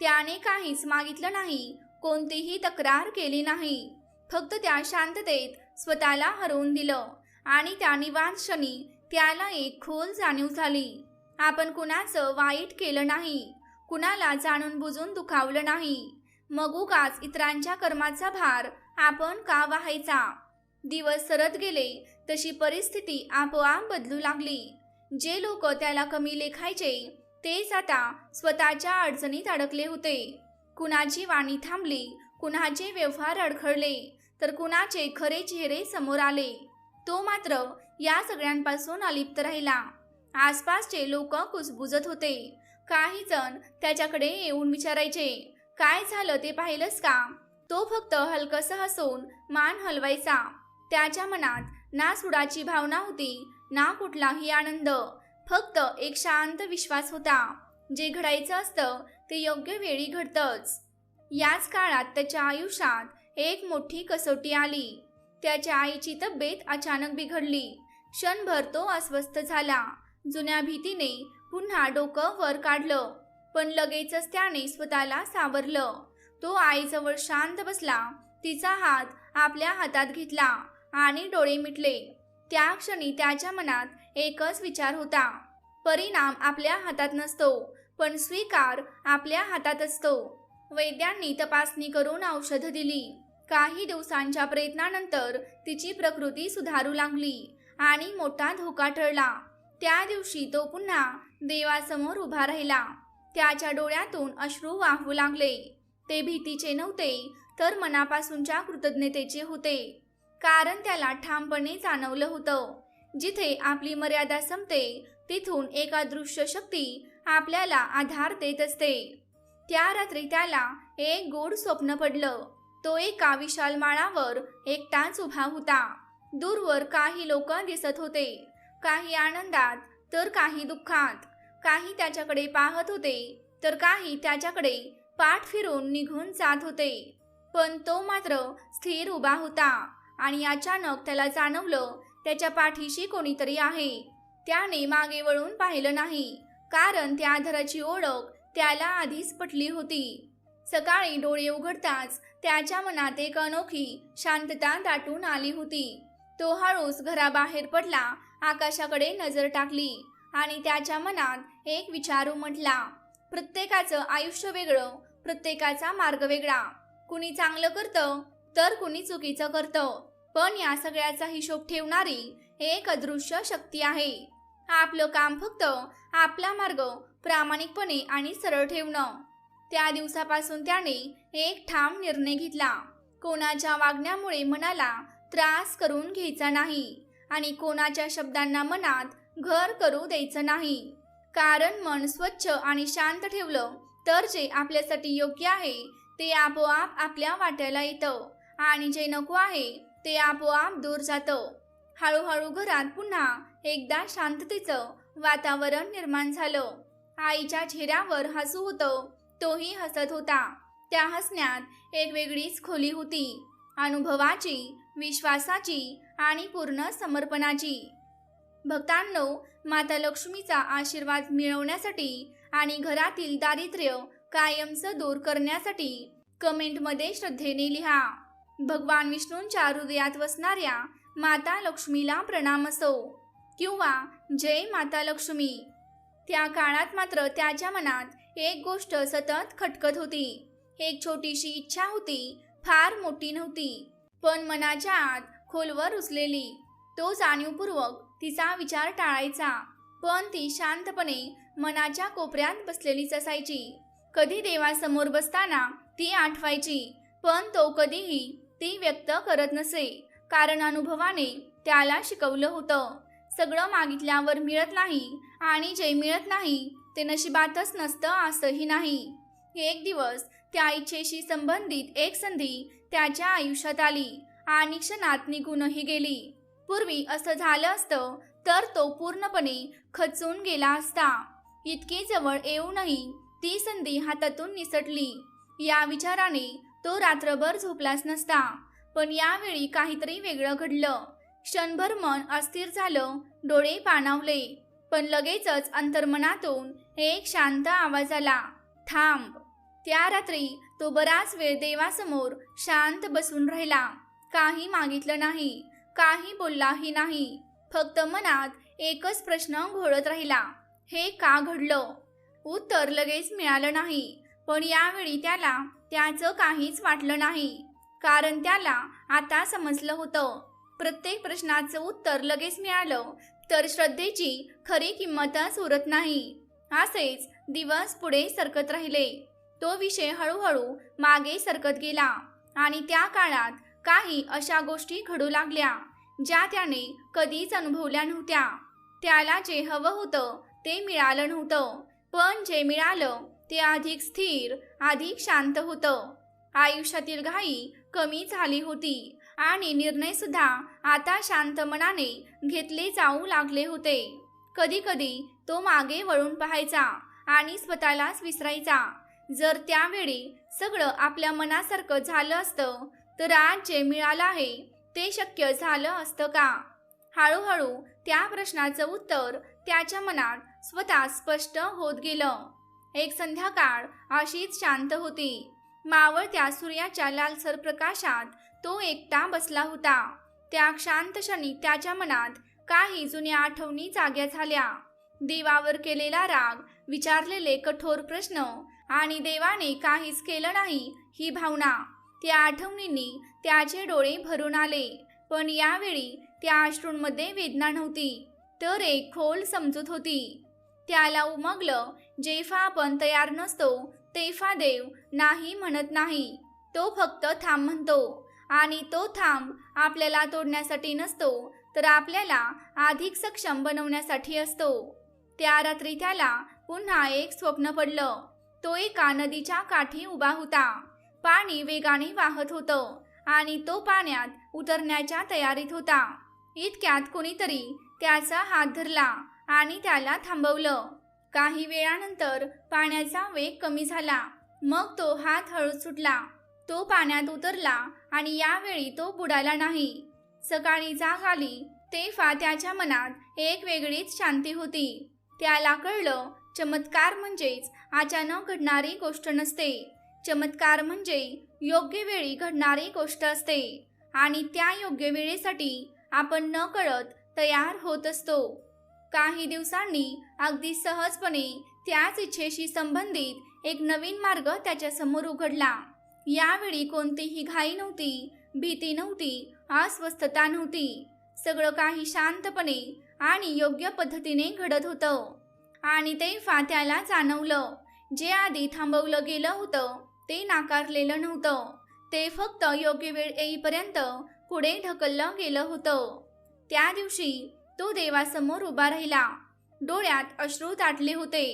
त्याने काहीच मागितलं नाही, कोणतीही तक्रार केली नाही, फक्त त्या शांततेत स्वतःला हरवून दिलं. आणि त्या निवांत क्षणी त्याला एक खोल जाणीव झाली. आपण कुणाचं वाईट केलं नाही, कुणाला जाणून बुजून दुखावलं नाही, मग उगाच इतरांच्या कर्माचा भार आपण का वाहायचा. दिवस सरत गेले तशी परिस्थिती आपोआप बदलू लागली. जे लोक त्याला कमी लेखायचे तेच आता स्वतःच्या अडचणीत अडकले होते. कुणाची वाणी थांबली, कुणाचे व्यवहार अडखळले, तर कुणाचे खरे चेहरे समोर आले. तो मात्र या सगळ्यांपासून अलिप्त राहिला. आसपासचे लोक कुजबुजत होते. काही जण त्याच्याकडे येऊन विचारायचे, काय झालं ते पाहिलंस का. तो फक्त हलकसं हसून मान हलवायचा. त्याच्या मनात ना सुडाची भावना होती, ना कुठलाही आनंद, फक्त एक शांत विश्वास होता. जे घडायचं असतं ते योग्य वेळी घडतंच. याच काळात त्याच्या आयुष्यात एक मोठी कसोटी आली. त्याच्या आईची तब्येत अचानक बिघडली. क्षणभर तो अस्वस्थ झाला. जुन्या भीतीने पुन्हा डोकं वर काढलं, पण लगेचच त्याने स्वतःला सावरलं. तो आईजवळ शांत बसला, तिचा हात आपल्या हातात घेतला आणि डोळे मिटले. त्या क्षणी त्याच्या मनात एकच विचार होता, परिणाम आपल्या हातात नसतो, पण स्वीकार आपल्या हातात असतो. वैद्यांनी तपासणी करून औषधं दिली. काही दिवसांच्या प्रयत्नानंतर तिची प्रकृती सुधारू लागली आणि मोठा धोका टळला. त्या दिवशी तो पुन्हा देवासमोर उभा राहिला. त्याच्या डोळ्यातून अश्रू वाहू लागले. ते भीतीचे नव्हते, तर मनापासूनच्या कृतज्ञतेचे होते. कारण त्याला ठामपणे जाणवलं होतं, जिथे आपली मर्यादा संपते तिथून एक अदृश्य शक्ती आपल्याला आधार देत असते. त्या रात्री त्याला एक गोड स्वप्न पडलं. तो एका विशाल माळावर एकटाच उभा होता. दूरवर काही लोक दिसत होते, काही आनंदात तर काही दुःखात. काही त्याच्याकडे पाहत होते तर काही त्याच्याकडे पाठ फिरून निघून जात होते. पण तो मात्र स्थिर उभा होता आणि अचानक त्याला जाणवलं त्याच्या पाठीशी कोणीतरी आहे. त्याने मागे वळून पाहिलं नाही, कारण त्या आधाराची ओळख त्याला आधीच पटली होती. सकाळी डोळे उघडताच त्याच्या मनात एक अनोखी शांतता दाटून आली होती. तो हळूच घराबाहेर पडला, आकाशाकडे नजर टाकली आणि त्याच्या मनात एक विचार उमटला. प्रत्येकाचं आयुष्य वेगळं, प्रत्येकाचा मार्ग वेगळा. कुणी चांगलं करतं तर कुणी चुकीचं करतं, पण या सगळ्याचा हिशोब ठेवणारी एक अदृश्य शक्ती आहे. आपलं काम फक्त आपला मार्ग प्रामाणिकपणे आणि सरळ ठेवणं. त्या दिवसापासून त्याने एक ठाम निर्णय घेतला, कोणाच्या वागण्यामुळे मनाला त्रास करून घ्यायचा नाही आणि कोणाच्या शब्दांना मनात घर करू द्यायचं नाही. कारण मन स्वच्छ आणि शांत ठेवलं तर जे आपल्यासाठी योग्य आहे ते आपोआप आपल्या वाट्याला येतं आणि जे नको आहे ते आपोआप दूर जातं. हळूहळू घरात पुन्हा एकदा शांततेचं वातावरण निर्माण झालं. आईच्या चेहऱ्यावर हसू होतं, तोही हसत होता. त्या हसण्यात एक वेगळीच खोली होती, अनुभवाची, विश्वासाची आणि पूर्ण समर्पणाची. भक्तांनो, माता लक्ष्मीचा आशीर्वाद मिळवण्यासाठी आणि घरातील दारिद्र्य कायमचं दूर करण्यासाठी कमेंटमध्ये श्रद्धेने लिहा, भगवान विष्णूंच्या हृदयात वसणाऱ्या माता लक्ष्मीला प्रणाम असो किंवा जय माता लक्ष्मी. त्या काळात मात्र त्याच्या मनात एक गोष्ट सतत खटकत होती. एक छोटीशी इच्छा होती, फार मोठी नव्हती, पण मनाच्या आत खोलवर रुजलेली. तो जाणीवपूर्वक तिचा विचार टाळायचा, पण ती शांतपणे मनाच्या कोपऱ्यात बसलेलीच असायची. कधी देवासमोर बसताना ती आठवायची, पण तो कधीही ती व्यक्त करत नसे, कारण अनुभवाने त्याला शिकवलं होतं, सगळं मागितल्यावर मिळत नाही आणि जे मिळत नाही ते नशिबातच नसतं असंही नाही. एक दिवस त्या इच्छेशी संबंधित एक संधी त्याच्या आयुष्यात आली आणि क्षणात निघूनही गेली. पूर्वी असं झालं असतं तर तो पूर्णपणे खचून गेला असता. इतकी जवळ येऊनही ती संधी हातातून निसटली. या विचाराने तो रात्रभर झोपलाच नसता. पण यावेळी काहीतरी वेगळं घडलं. क्षणभर मन अस्थिर झालं, डोळे पाणावले, पण लगेचच अंतर्मनातून एक शांत आवाज आला, थांब. त्या रात्री तो बराच वेळ देवासमोर शांत बसून राहिला. काही मागितलं नाही, काही बोललाही नाही. फक्त मनात एकच प्रश्न घोळत राहिला, हे का घडलं? उत्तर लगेच मिळालं नाही, पण यावेळी त्याला त्याचं काहीच वाटलं नाही, कारण त्याला आता समजलं होतं, प्रत्येक प्रश्नाचं उत्तर लगेच मिळालं तर श्रद्धेची खरी किंमतच उरत नाही. असेच दिवस पुढे सरकत राहिले. तो विषय हळूहळू मागे सरकत गेला आणि त्या काळात काही अशा गोष्टी घडू लागल्या ज्या त्याने कधीच अनुभवल्या नव्हत्या. त्याला जे हवं होतं ते मिळालं नव्हतं, पण जे मिळालं ते अधिक स्थिर, अधिक शांत होतं. आयुष्यातील घाई कमी झाली होती आणि निर्णय सुद्धा आता शांत मनाने घेतले जाऊ लागले होते. कधी कधी तो मागे वळून पाहायचा आणि स्वतःलाच विसरायचा, जर त्यावेळी सगळं आपल्या मनासारखं झालं असतं तर आज जे मिळालं आहे ते शक्य झालं असतं का? हळूहळू त्या प्रश्नाचं उत्तर त्याच्या मनात स्वतः स्पष्ट होत गेलं. एक संध्याकाळ अशीच शांत होती. मावळत्या सूर्याच्या लालसर प्रकाशात तो एकटा बसला होता. त्या शांत क्षणी त्याच्या मनात काही जुन्या आठवणी जाग्या झाल्या. देवावर केलेला राग, विचारलेले कठोर प्रश्न आणि देवाने काहीच केलं नाही ही भावना. त्या आठवणींनी त्याचे डोळे भरून आले, पण यावेळी त्या अश्रूंमध्ये वेदना नव्हती, तर एक खोल समजूत होती. त्याला उमगलं, जेव्हा आपण तयार नसतो तेव्हा देव नाही म्हणत नाही, तो फक्त थांब म्हणतो. आणि तो थांब आपल्याला तोडण्यासाठी नसतो, तर आपल्याला अधिक सक्षम बनवण्यासाठी असतो. त्या रात्री त्याला पुन्हा एक स्वप्न पडलं. तो एका नदीच्या काठी उभा होता. पाणी वेगाने वाहत होतं आणि तो पाण्यात उतरण्याच्या तयारीत होता. इतक्यात कोणीतरी त्याचा हात धरला आणि त्याला थांबवलं. काही वेळानंतर पाण्याचा वेग कमी झाला. मग तो हात हळूच सुटला. तो पाण्यात उतरला आणि यावेळी तो बुडाला नाही. सकाळी जाग आली तेव्हा त्याच्या मनात एक वेगळीच शांती होती. त्याला कळलं, चमत्कार म्हणजेच अचानक घडणारी गोष्ट नसते. चमत्कार म्हणजे योग्य वेळी घडणारी गोष्ट असते आणि त्या योग्य वेळेसाठी आपण न कळत तयार होत असतो. काही दिवसांनी अगदी सहजपणे त्याच इच्छेशी संबंधित एक नवीन मार्ग त्याच्या समोर उघडला. यावेळी कोणतीही घाई नव्हती, भीती नव्हती, अस्वस्थता नव्हती. सगळं काही शांतपणे आणि योग्य पद्धतीने घडत होतं. आणि तेव्हा त्याला जाणवलं, जे आधी थांबवलं गेलं होतं ते नाकारलेलं नव्हतं, ते फक्त योग्य वेळ येईपर्यंत पुढे ढकललं गेलं होतं. त्या दिवशी तो देवासमोर उभा राहिला. डोळ्यात अश्रू दाटले होते,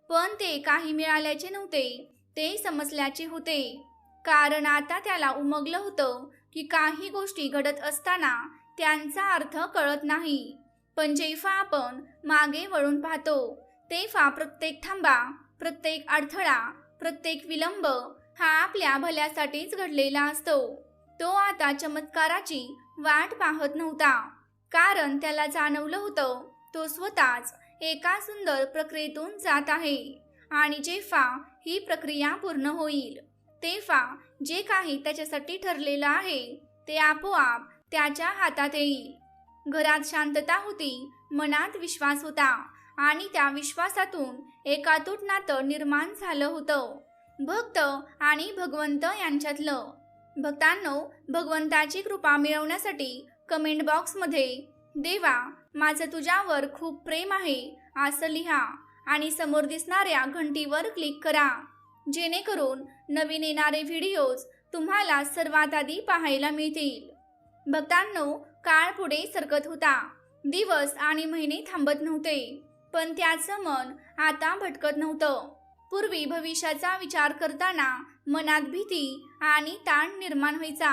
पण ते काही मिळाल्याचे नव्हते, ते समजल्याचे होते. कारण आता त्याला उमगलं होतं, की काही गोष्टी घडत असताना त्यांचा अर्थ कळत नाही, पण जेव्हा आपण मागे वळून पाहतो तेव्हा प्रत्येक थांबा, प्रत्येक अडथळा, प्रत्येक विलंब हा आपल्या भल्यासाठीच घडलेला असतो. तो आता चमत्काराची वाट पाहत नव्हता, कारण त्याला जाणवलं होतं तो स्वतःच एका सुंदर प्रक्रियेतून जात आहे, आणि जेव्हा ही प्रक्रिया पूर्ण होईल तेव्हा जे काही त्याच्यासाठी ठरलेलं आहे ते आपोआप त्याच्या हातात येईल. घरात शांतता होती, मनात विश्वास होता, आणि त्या विश्वासातून एक अतूट नातं निर्माण झालं होतं, भक्त आणि भगवंत यांच्यातलं. भक्तांनो, भगवंताची कृपा मिळवण्यासाठी कमेंट बॉक्समध्ये देवा माझं तुझ्यावर खूप प्रेम आहे असं लिहा, आणि समोर दिसणाऱ्या घंटीवर क्लिक करा, जेणेकरून नवीन येणारे व्हिडिओज तुम्हाला सर्वात आधी पाहायला मिळतील. भक्तांनो, काळ पुढे सरकत होता, दिवस आणि महिने थांबत नव्हते, पण त्याचं मन आता भटकत नव्हतं. पूर्वी भविष्याचा विचार करताना मनात भीती आणि ताण निर्माण व्हायचा,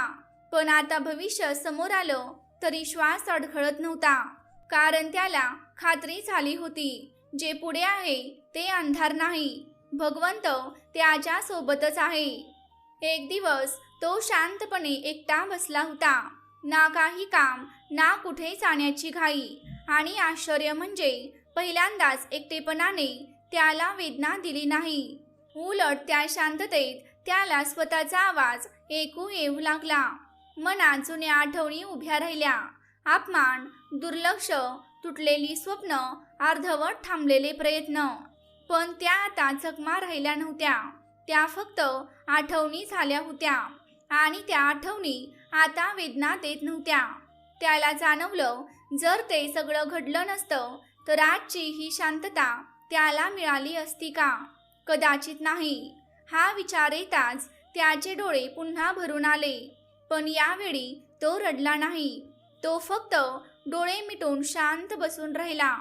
पण आता भविष्य समोर आलं तरी श्वास अडखळत नव्हता, कारण त्याला खात्री झाली होती जे पुढे आहे ते अंधार नाही, भगवंत त्याच्या सोबतच आहे. एक दिवस तो शांतपणे एकटा बसला होता, ना काही काम, ना कुठे जाण्याची घाई, आणि आश्चर्य म्हणजे पहिल्यांदाच एकटेपणाने त्याला वेदना दिली नाही. उलट त्या शांततेत त्याला स्वतःचा आवाज ऐकू येऊ लागला. मनात जुन्या आठवणी उभ्या राहिल्या, अपमान, दुर्लक्ष, तुटलेली स्वप्न, अर्धवट थांबलेले प्रयत्न. पण त्या आता जखमा राहिल्या नव्हत्या, त्या फक्त आठवणी झाल्या होत्या, आणि त्या आठवणी आता वेदना देत नव्हत्या. त्याला जाणवलं, जर ते सगळं घडलं नसतं तर आजची ही शांतता त्याला मिळाली असती का? कदाचित नाही. हा विचार येताच त्याचे डोळे पुन्हा भरून आले, पण यावेळी तो रडला नाही. तो फक्त डोळे मिटून शांत बसून राहिला,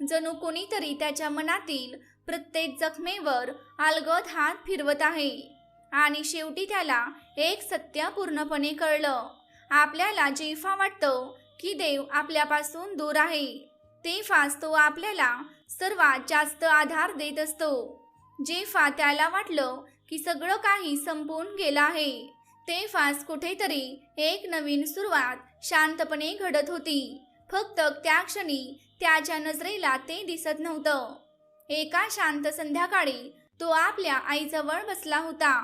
जणू कोणीतरी त्याच्या मनातील प्रत्येक जखमेवर अलगद हात फिरवत आहे. आणि शेवटी त्याला एक सत्य पूर्णपणे कळलं. आपल्याला जेव्हा वाटतं की देव आपल्यापासून दूर आहे, तेव्हाच तो आपल्याला सर्वात जास्त आधार देत असतो. जेव्हा त्याला वाटलं की सगळं काही संपून गेलं आहे, तेव्हाच कुठेतरी एक नवीन सुरुवात शांतपणे घडत होती. फक्त त्या क्षणी त्याच्या नजरेला ते दिसत नव्हतं. एका शांत संध्याकाळी तो आपल्या आईजवळ बसला होता.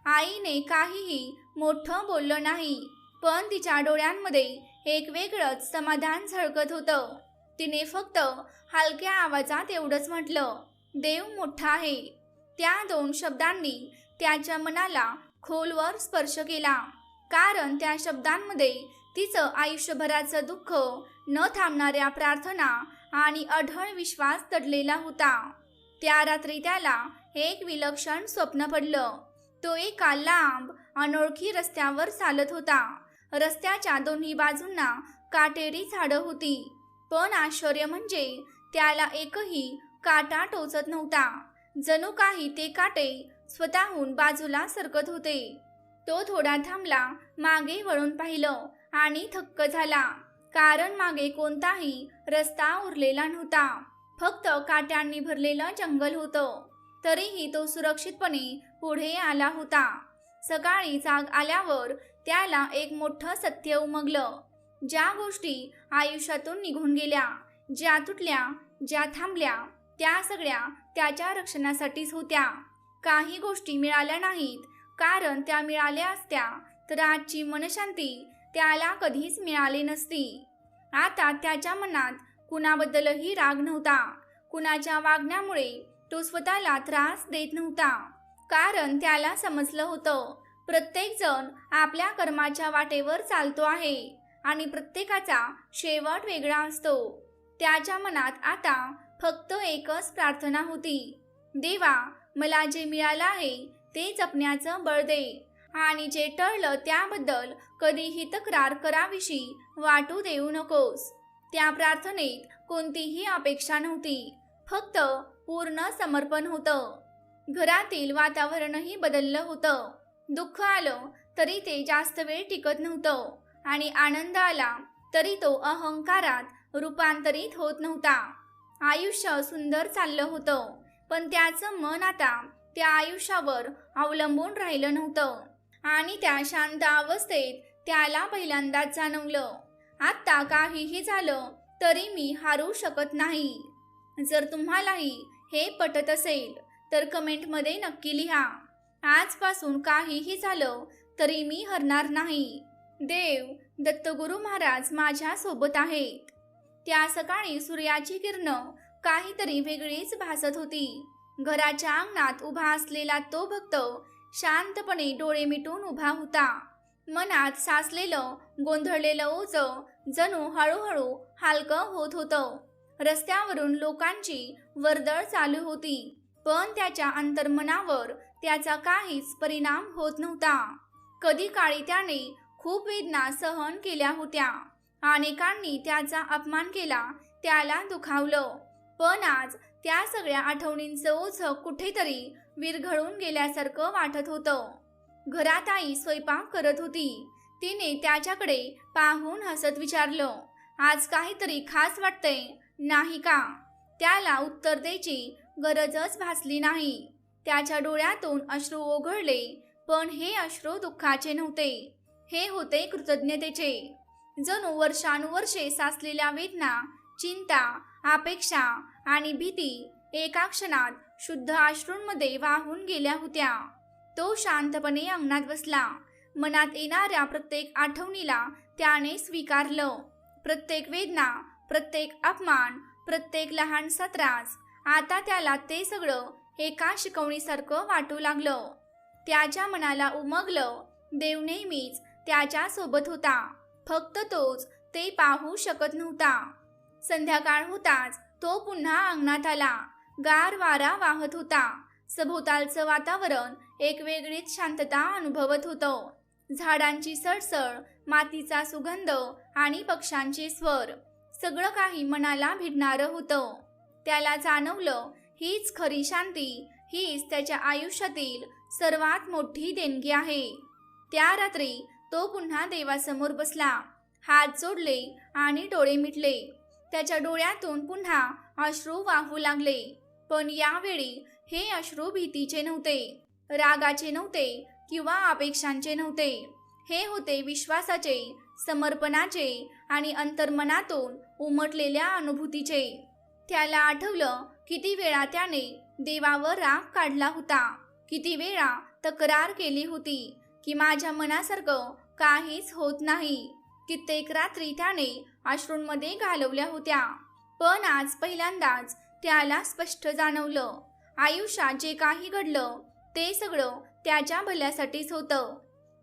आईने काहीही मोठं बोललं नाही, पण तिच्या डोळ्यांमध्ये एक वेगळंच समाधान झळकत होतं. तिने फक्त हलक्या आवाजात एवढंच म्हटलं, देव मोठा आहे. त्या 2 शब्दांनी त्याच्या मनाला खोलवर स्पर्श केला, कारण त्या शब्दांमध्ये तिचं आयुष्यभराचं दुःख, न थांबणाऱ्या प्रार्थना आणि अढळ विश्वास दडलेला होता. त्या रात्री त्याला एक विलक्षण स्वप्न पडलं. तो एका लांब अनोळखी रस्त्यावर चालत होता. रस्त्याच्या दोन्ही बाजूंना काटेरी झाडं होती, पण आश्चर्य म्हणजे त्याला एकही काटा टोचत नव्हता. जणू काही ते काटे स्वतःहून बाजूला सरकत होते. तो थोडा थांबला, मागे वळून पाहिलं आणि थक्क झाला, कारण मागे कोणताही रस्ता उरलेला नव्हता. फक्त काट्यांनी भरलेलं जंगल होतं. तरीही तो सुरक्षितपणे पुढे आला होता. सकाळी जाग आल्यावर त्याला एक मोठं सत्य उमगलं. ज्या गोष्टी आयुष्यातून निघून गेल्या, ज्या तुटल्या, ज्या थांबल्या, त्या सगळ्या त्याच्या रक्षणासाठीच होत्या. काही गोष्टी मिळाल्या नाहीत, कारण त्या मिळाल्या असत्या तर आजची मनशांती त्याला कधीच मिळाली नसती. आता त्याच्या मनात कुणाबद्दलही राग नव्हता. कुणाच्या वागण्यामुळे तो स्वतःला त्रास देत नव्हता, कारण त्याला समजलं होतं प्रत्येक जण आपल्या कर्माच्या वाटेवर चालतो आहे, आणि प्रत्येकाचा शेवट वेगळा असतो. त्याच्या मनात आता फक्त एकच प्रार्थना होती, देवा मला जे मिळालं आहे ते जपण्याचं बळ दे, आणि जे टळलं त्याबद्दल कधीही तक्रार करावीशी वाटू देऊ नकोस. त्या प्रार्थनेत कोणतीही अपेक्षा नव्हती, फक्त पूर्ण समर्पण होतं. घरातील वातावरणही बदललं होतं. दुःख आलं तरी ते जास्त वेळ टिकत नव्हतं आणि आनंद आला तरी तो अहंकारात रूपांतरित होत नव्हता. आयुष्य सुंदर चाललं होतं, पण त्याचं मन आता त्या आयुष्यावर अवलंबून राहिलं नव्हतं आणि त्या शांत अवस्थेत त्याला पहिल्यांदाच जाणवलं, आता काहीही झालं तरी मी हारू शकत नाही. जर तुम्हालाही हे पटत असेल तर कमेंटमध्ये नक्की लिहा, आजपासून काहीही झालं तरी मी हरणार नाही. देव दत्तगुरु महाराज माझ्या सोबत आहेत. त्या सकाळी सूर्याची किरणं काहीतरी वेगळीच भासत होती. घराच्या अंगणात उभा असलेला तो भक्त शांतपणे डोळे मिटून उभा होता. मनात साचलेलं गोंधळलेलं ओझं जणू हळूहळू हलकं होत होतं. रस्त्यावरून लोकांची वर्दळ चालू होती, पण त्याच्या अंतर्मनावर त्याचा काहीच परिणाम होत नव्हता. कधी काळी त्याने खूप वेदना सहन केल्या होत्या, अनेकांनी त्याचा अपमान केला, त्याला दुखावलं, पण आज त्या सगळ्या आठवणींचं ओझं कुठेतरी विरघळून गेल्यासारखं वाटत होतं. घरात आई स्वयंपाक करत होती. तिने त्याच्याकडे पाहून हसत विचारलं, आज काहीतरी खास वाटतंय नाही का? त्याला उत्तर द्यायची गरजच भासली नाही. त्याच्या डोळ्यातून अश्रू ओघळले, पण हे अश्रू दुःखाचे नव्हते, हे होते कृतज्ञतेचे. जणू वर्षानुवर्षे साचलेल्या वेदना, चिंता, अपेक्षा आणि भीती एका क्षणात शुद्ध अश्रूंमध्ये वाहून गेल्या होत्या. तो शांतपणे अंगणात बसला. मनात येणाऱ्या प्रत्येक आठवणीला त्याने स्वीकारलं. प्रत्येक वेदना, प्रत्येक अपमान, प्रत्येक लहानसा त्रास, आता त्याला ते सगळं एका शिकवणीसारखं वाटू लागलं. त्याच्या मनाला उमगलं, देव नेहमीच त्याच्या सोबत होता, फक्त तोच ते पाहू शकत नव्हता. संध्याकाळ होताच तो पुन्हा अंगणात आला. गार वारा वाहत होता. सभोवतालचं वातावरण एक वेगळीच शांतता अनुभवत होतं. झाडांची सळसळ, मातीचा सुगंध आणि पक्ष्यांचे स्वर, सगळं काही मनाला भिडणारं होतं. त्याला जाणवलं, हीच खरी शांती, हीच त्याच्या आयुष्यातील सर्वात मोठी देणगी आहे. त्या रात्री तो पुन्हा देवासमोर बसला, हात जोडले आणि डोळे मिटले. त्याच्या डोळ्यातून पुन्हा अश्रू वाहू लागले, पण यावेळी हे अश्रू भीतीचे नव्हते, रागाचे नव्हते किंवा अपेक्षांचे नव्हते. हे होते विश्वासाचे, समर्पणाचे आणि अंतर्मनातून उमटलेल्या अनुभूतीचे. त्याला आठवलं, किती वेळा त्याने देवावर राग काढला होता, किती वेळा तक्रार केली होती की माझ्या मनासारखं काहीच होत नाही. कित्येक रात्री त्याने अश्रूंमध्ये घालवल्या होत्या, पण आज पहिल्यांदाच त्याला स्पष्ट जाणवलं, आयुष्यात जे काही घडलं ते सगळं त्याच्या भल्यासाठीच होतं.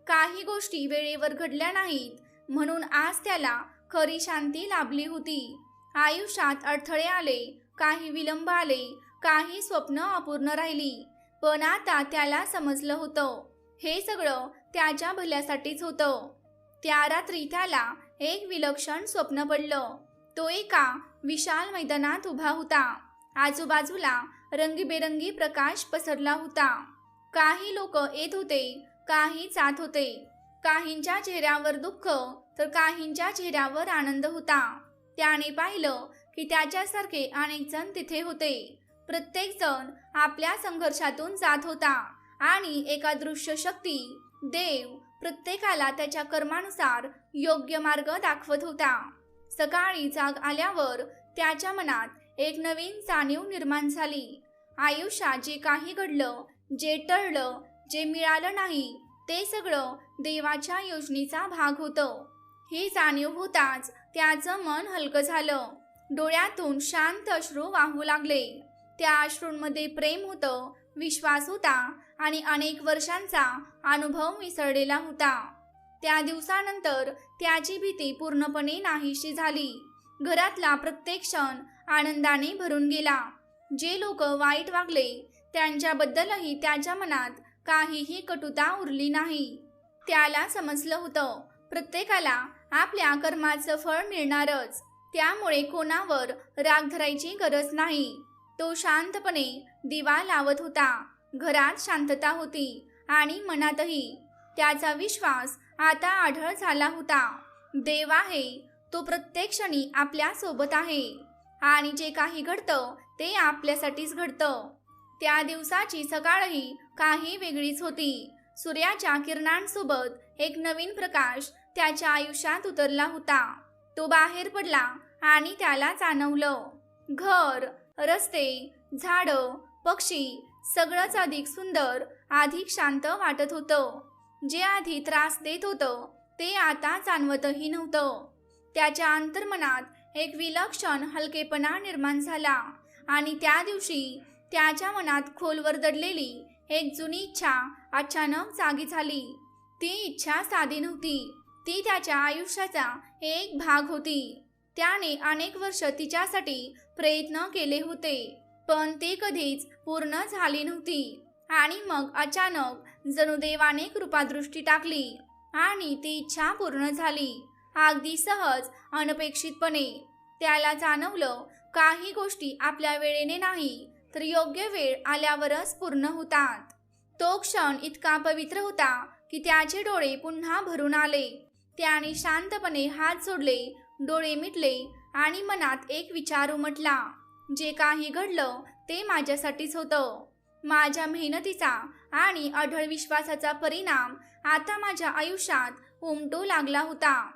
काही गोष्टी वेळेवर घडल्या नाहीत, म्हणून आज त्याला खरी शांती लाभली होती. आयुष्यात अडथळे आले, काही विलंब आले, काही स्वप्न अपूर्ण राहिली, पण आता त्याला समजलं होतं, हे सगळं त्याच्या भल्यासाठीच होतं. त्या रात्री त्याला एक विलक्षण स्वप्न पडलं. तो एका विशाल मैदानात उभा होता. आजूबाजूला रंगीबेरंगी प्रकाश पसरला होता. काही लोक येत होते, काही जात होते. काहींच्या चेहऱ्यावर दुःख तर काहींच्या चेहऱ्यावर आनंद होता. त्याने पाहिलं की त्याच्यासारखे अनेक जण तिथे होते. प्रत्येक जण आपल्या संघर्षातून जात होता आणि एका दृश्य शक्ती, देव, प्रत्येकाला त्याच्या कर्मानुसार योग्य मार्ग दाखवत होता. सकाळी जाग आल्यावर त्याच्या मनात एक नवीन जाणीव निर्माण झाली. आयुष्यात जे काही घडलं, जे टळलं, जे मिळालं नाही, ते सगळं देवाच्या योजनेचा भाग होतं. ही जाणीव होताच त्याचं मन हलकं झालं. डोळ्यातून शांत अश्रू वाहू लागले. त्या अश्रूंमध्ये प्रेम होतं, विश्वास होता आणि अनेक वर्षांचा अनुभव मिसळलेला होता. त्या दिवसानंतर त्याची भीती पूर्णपणे नाहीशी झाली. घरातला प्रत्येक क्षण आनंदाने भरून गेला. जे लोक वाईट वागले त्यांच्याबद्दलही त्याच्या मनात काहीही कटुता उरली नाही. त्याला समजलं होतं, प्रत्येकाला आपल्या कर्माचं फळ मिळणारच, त्यामुळे कोणावर राग धरायची गरज नाही. तो शांतपणे दिवा लावत होता. घरात शांतता होती आणि मनातही. त्याचा विश्वास आता आढळ झाला होता. देव आहे, तो प्रत्येक क्षणी आपल्या सोबत आहे आणि जे काही घडतं ते आपल्यासाठीच घडतं. त्या दिवसाची सकाळही काही वेगळीच होती. सूर्याच्या किरणांसोबत एक नवीन प्रकाश त्याच्या आयुष्यात उतरला होता. तो बाहेर पडला आणि त्याला जाणवलं, घर, रस्ते, झाडं, पक्षी सगळंच अधिक सुंदर, अधिक शांत वाटत होतं. जे आधी त्रास देत होतं ते आता जाणवतही नव्हतं. त्याच्या अंतर्मनात एक विलक्षण हलकेपणा निर्माण झाला आणि त्या दिवशी त्याच्या मनात खोलवर दडलेली एक जुनी इच्छा अचानक जागी झाली. ती इच्छा साधी नव्हती, ती त्याच्या आयुष्याचा एक भाग होती. त्याने अनेक वर्ष तिच्यासाठी प्रयत्न केले होते, पण ती कधीच पूर्ण झाली नव्हती. आणि मग अचानक जणू देवाने कृपादृष्टी टाकली आणि ती इच्छा पूर्ण झाली. अगदी सहज, अनपेक्षितपणे. त्याला जाणवलं, काही गोष्टी आपल्या वेळेने नाही तर योग्य वेळ आल्यावरच पूर्ण होतात. तो क्षण इतका पवित्र होता की त्याचे डोळे पुन्हा भरून आले. त्याने शांतपणे हात जोडले, डोळे मिटले आणि मनात एक विचार उमटला, जे काही घडलं ते माझ्यासाठीच होतं. माझ्या मेहनतीचा आणि अढळ विश्वासाचा परिणाम आता माझ्या आयुष्यात उमटू लागला होता.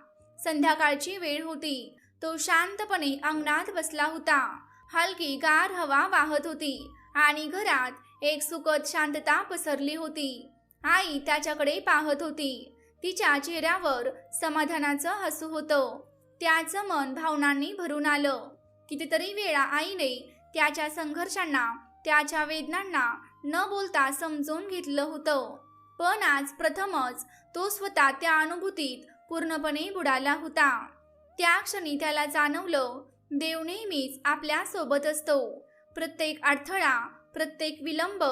संध्याकाळची वेळ होती. तो शांतपणे अंगणात बसला होता. हलकी गार हवा वाहत होती आणि घरात एक सुखद शांतता पसरली होती. आई त्याच्याकडे पाहत होती. तिच्या चेहऱ्यावर समाधानाचं हसू होतं. त्याचं मन भावनांनी भरून आलं. कितीतरी वेळा आईने त्याच्या संघर्षांना, त्याच्या वेदनांना न बोलता समजून घेतलं होतं, पण आज प्रथमच तो स्वतः त्या अनुभूतीत पूर्णपणे बुडाला होता. त्या क्षणी त्याला जाणवलं, देव नेहमीच आपल्या सोबत असतो. प्रत्येक अडथळा, प्रत्येक विलंब,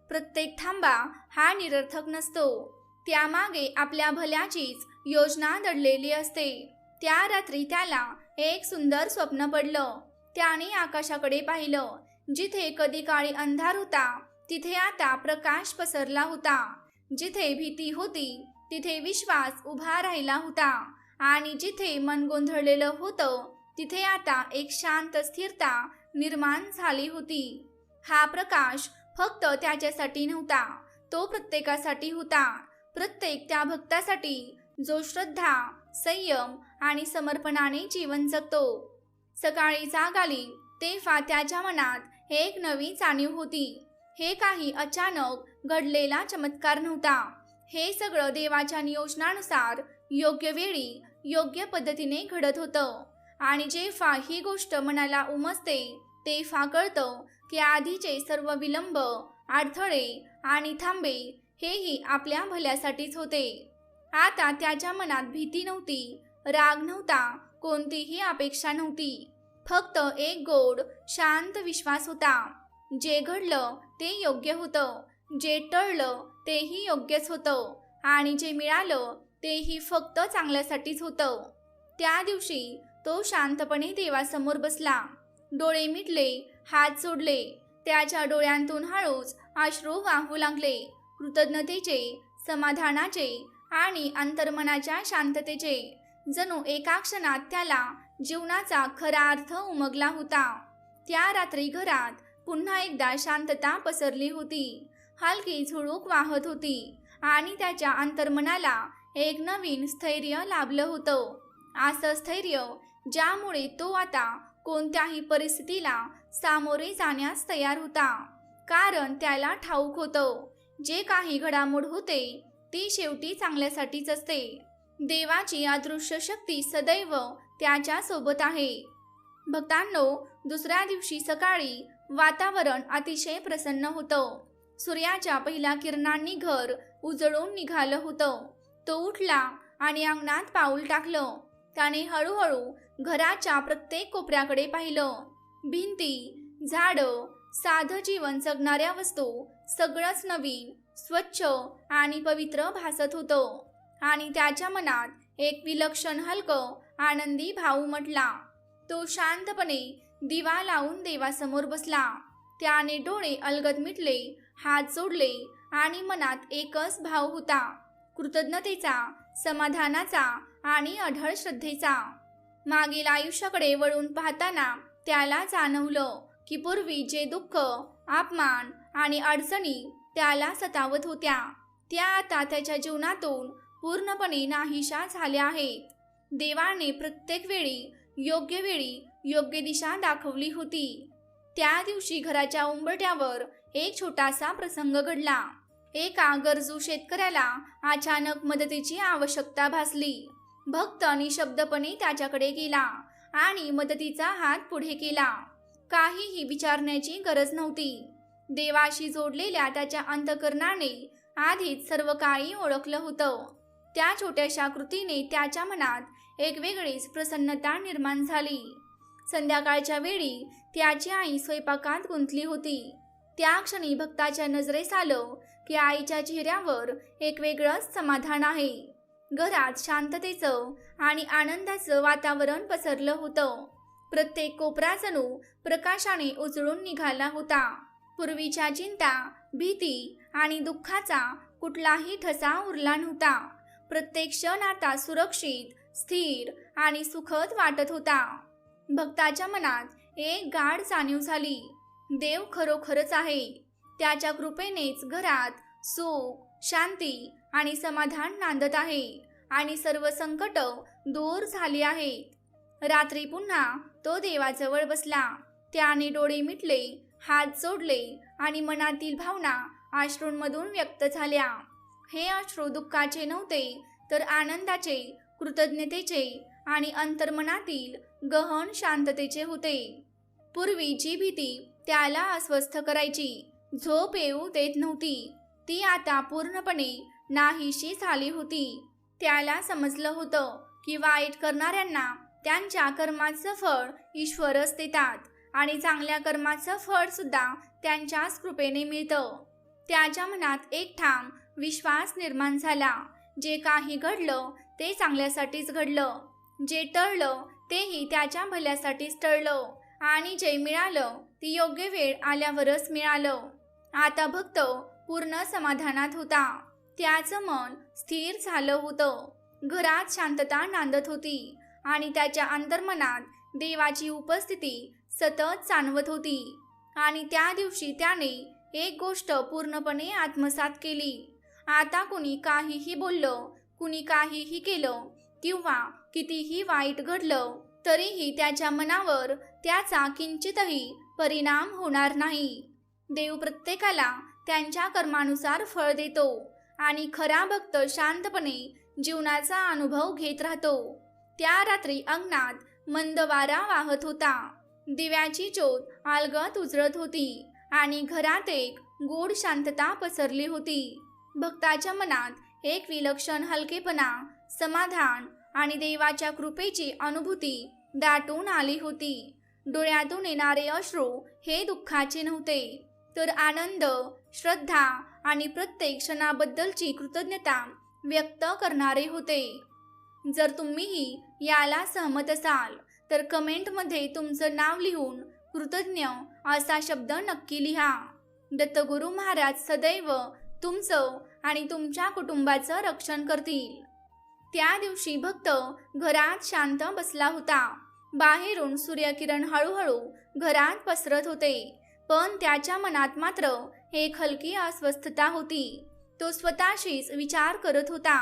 प्रत्येक थांबा हा निरर्थक नसतो. त्यामागे आपल्या भल्याचीच योजना दडलेली असते. त्या रात्री त्याला एक सुंदर स्वप्न पडलं. त्याने आकाशाकडे पाहिलं. जिथे कधी काळी अंधार होता तिथे आता प्रकाश पसरला होता. जिथे भीती होती तिथे विश्वास उभा राहिला होता आणि जिथे मन गोंधळलेलं होतं तिथे आता एक शांत स्थिरता निर्माण झाली होती. हा प्रकाश फक्त त्याच्यासाठी नव्हता, तो प्रत्येकासाठी होता. प्रत्येक त्या भक्तासाठी जो श्रद्धा, संयम आणि समर्पणाने जीवन जगतो. सकाळी जाग आली तेव्हा त्याच्या मनात एक नवी जाणीव होती. हे काही अचानक घडलेला चमत्कार नव्हता. हे सगळं देवाच्या नियोजनानुसार योग्य वेळी, योग्य पद्धतीने घडत होतं. आणि जेव्हा ही गोष्ट मनाला उमजते तेव्हा कळतं की आधीचे सर्व विलंब, अडथळे आणि थांबे हेही आपल्या भल्यासाठीच होते. आता त्याच्या मनात भीती नव्हती, राग नव्हता, कोणतीही अपेक्षा नव्हती. फक्त एक गोड, शांत विश्वास होता. जे घडलं ते योग्य होतं, जे टळलं तेही योग्यच होतं आणि जे मिळालं तेही फक्त चांगल्यासाठीच होतं. त्या दिवशी तो शांतपणे देवासमोर बसला. डोळे मिटले, हात जोडले. त्याच्या डोळ्यांतून हळूच अश्रू वाहू लागले. कृतज्ञतेचे, समाधानाचे आणि अंतर्मनाच्या शांततेचे. जणू एका क्षणात त्याला जीवनाचा खरा अर्थ उमगला होता. त्या रात्री घरात पुन्हा एकदा शांतता पसरली होती. हलकी झुळूक वाहत होती आणि त्याच्या अंतर्मनाला एक नवीन स्थैर्य लाभलं होतं. असं स्थैर्य ज्यामुळे तो आता कोणत्याही परिस्थितीला सामोरे जाण्यास तयार होता. कारण त्याला ठाऊक होतं, जे काही घडामोड होते ती शेवटी चांगल्यासाठीच असते. देवाची अदृश्य शक्ती सदैव त्याच्या सोबत आहे. भक्तांनो, दुसऱ्या दिवशी सकाळी वातावरण अतिशय प्रसन्न होतं. सूर्याच्या पहिल्या किरणांनी घर उजळून निघालं होतं. तो उठला आणि अंगणात पाऊल टाकलं. त्याने हळूहळू घराच्या प्रत्येक कोपऱ्याकडे पाहिलं. भिंती, झाडं, साधं जीवन जगणाऱ्या वस्तू सगळंच नवीन, स्वच्छ आणि पवित्र भासत होतं. आणि त्याच्या मनात एक विलक्षण हलकं, आनंदी भाव उमटला. तो शांतपणे दिवा लावून देवासमोर बसला. त्याने डोळे अलगद मिटले, हात जोडले आणि मनात एकच भाव होता, कृतज्ञतेचा, समाधानाचा आणि अढळ श्रद्धेचा. मागील आयुष्याकडे वळून पाहताना त्याला जाणवलं की पूर्वी जे दुःख, अपमान आणि अडचणी त्याला सतावत होत्या त्या आता त्याच्या जीवनातून पूर्णपणे नाहीशा झाल्या आहेत. देवाने प्रत्येक वेळी योग्य दिशा दाखवली होती. त्या दिवशी घराच्या उंबरठ्यावर एक छोटासा प्रसंग घडला. एका गरजू शेतकऱ्याला अचानक मदतीची आवश्यकता भासली. भक्त निशब्दपणे त्याच्याकडे गेला आणि मदतीचा हात पुढे केला. काहीही विचारण्याची गरज नव्हती. देवाशी जोडलेल्या त्याच्या अंतःकरणाने आधीच सर्व काही ओळखलं होतं. त्या छोट्याशा कृतीने त्याच्या मनात एक वेगळीच प्रसन्नता निर्माण झाली. संध्याकाळच्या वेळी त्याची आई स्वयंपाकात गुंतली होती. त्या क्षणी भक्ताच्या नजरेस आलं की आईच्या चेहऱ्यावर एक वेगळंच समाधान आहे. घरात शांततेचं आणि आनंदाचं वातावरण पसरलं होतं. प्रत्येक कोपरा जणू प्रकाशाने उजळून निघाला होता. पूर्वीच्या चिंता, भीती आणि दुःखाचा कुठलाही ठसा उरला नव्हता. प्रत्येक क्षण आता सुरक्षित, स्थिर आणि सुखद वाटत होता. भक्ताच्या मनात एक गाढ जाणीव झाली. देव खरोखरच आहे. त्याच्या कृपेनेच घरात सुख, शांती आणि समाधान नांदत आहे आणि सर्व संकट दूर झाली आहेत. रात्री पुन्हा तो देवाजवळ बसला. त्याने डोळे मिटले, हात जोडले आणि मनातील भावना अश्रूंमधून व्यक्त झाल्या. हे अश्रू दुःखाचे नव्हते तर आनंदाचे, कृतज्ञतेचे आणि अंतर्मनातील गहन शांततेचे होते. पूर्वी जी भीती त्याला अस्वस्थ करायची, झोप येऊ देत नव्हती, ती आता पूर्णपणे नाहीशी झाली होती. त्याला समजलं होतं की वाईट करणाऱ्यांना त्यांच्या कर्माचं फळ ईश्वरच देतात आणि चांगल्या कर्माचं फळ सुद्धा त्यांच्याच कृपेने मिळतं. त्याच्या मनात एक ठाम विश्वास निर्माण झाला. जे काही घडलं ते चांगल्यासाठीच घडलं. जे टळलं तेही त्याच्या भल्यासाठीच टळलं आणि जे मिळालं ते योग्य वेळ आल्यावरच मिळालं. आता भक्त पूर्ण समाधानात होता. त्याचं मन स्थिर झालं होतं. घरात शांतता नांदत होती आणि त्याच्या अंतर्मनात देवाची उपस्थिती सतत जाणवत होती. आणि त्या दिवशी त्याने एक गोष्ट पूर्णपणे आत्मसात केली. आता कुणी काहीही बोललं, कुणी काहीही केलं किंवा कितीही वाईट घडलं तरीही त्याच्या मनावर त्याचा किंचितही परिणाम होणार नाही. देव प्रत्येकाला त्यांच्या कर्मानुसार फळ देतो आणि खरा भक्त शांतपणे जीवनाचा अनुभव घेत राहतो. त्या रात्री अंगणात मंद वारा वाहत होता. दिव्याची ज्योत अलगद उजळत होती आणि घरात एक गूढ शांतता पसरली होती. भक्ताच्या मनात एक विलक्षण हलकेपणा, समाधान आणि देवाच्या कृपेची अनुभूती दाटून आली होती. डोळ्यातून येणारे अश्रू हे दुःखाचे नव्हते तर आनंद, श्रद्धा आणि प्रत्येक क्षणाबद्दलची कृतज्ञता व्यक्त करणारे होते. जर तुम्हीही याला सहमत असाल तर कमेंटमध्ये तुमचं नाव लिहून कृतज्ञ असा शब्द नक्की लिहा. दत्तगुरू महाराज सदैव तुमचं आणि तुमच्या कुटुंबाचं रक्षण करतील. त्या दिवशी भक्त घरात शांत बसला होता. बाहेरून सूर्यकिरण हळूहळू घरात पसरत होते पण त्याच्या मनात मात्र एक हलकी अस्वस्थता होती. तो स्वतःशीच विचार करत होता,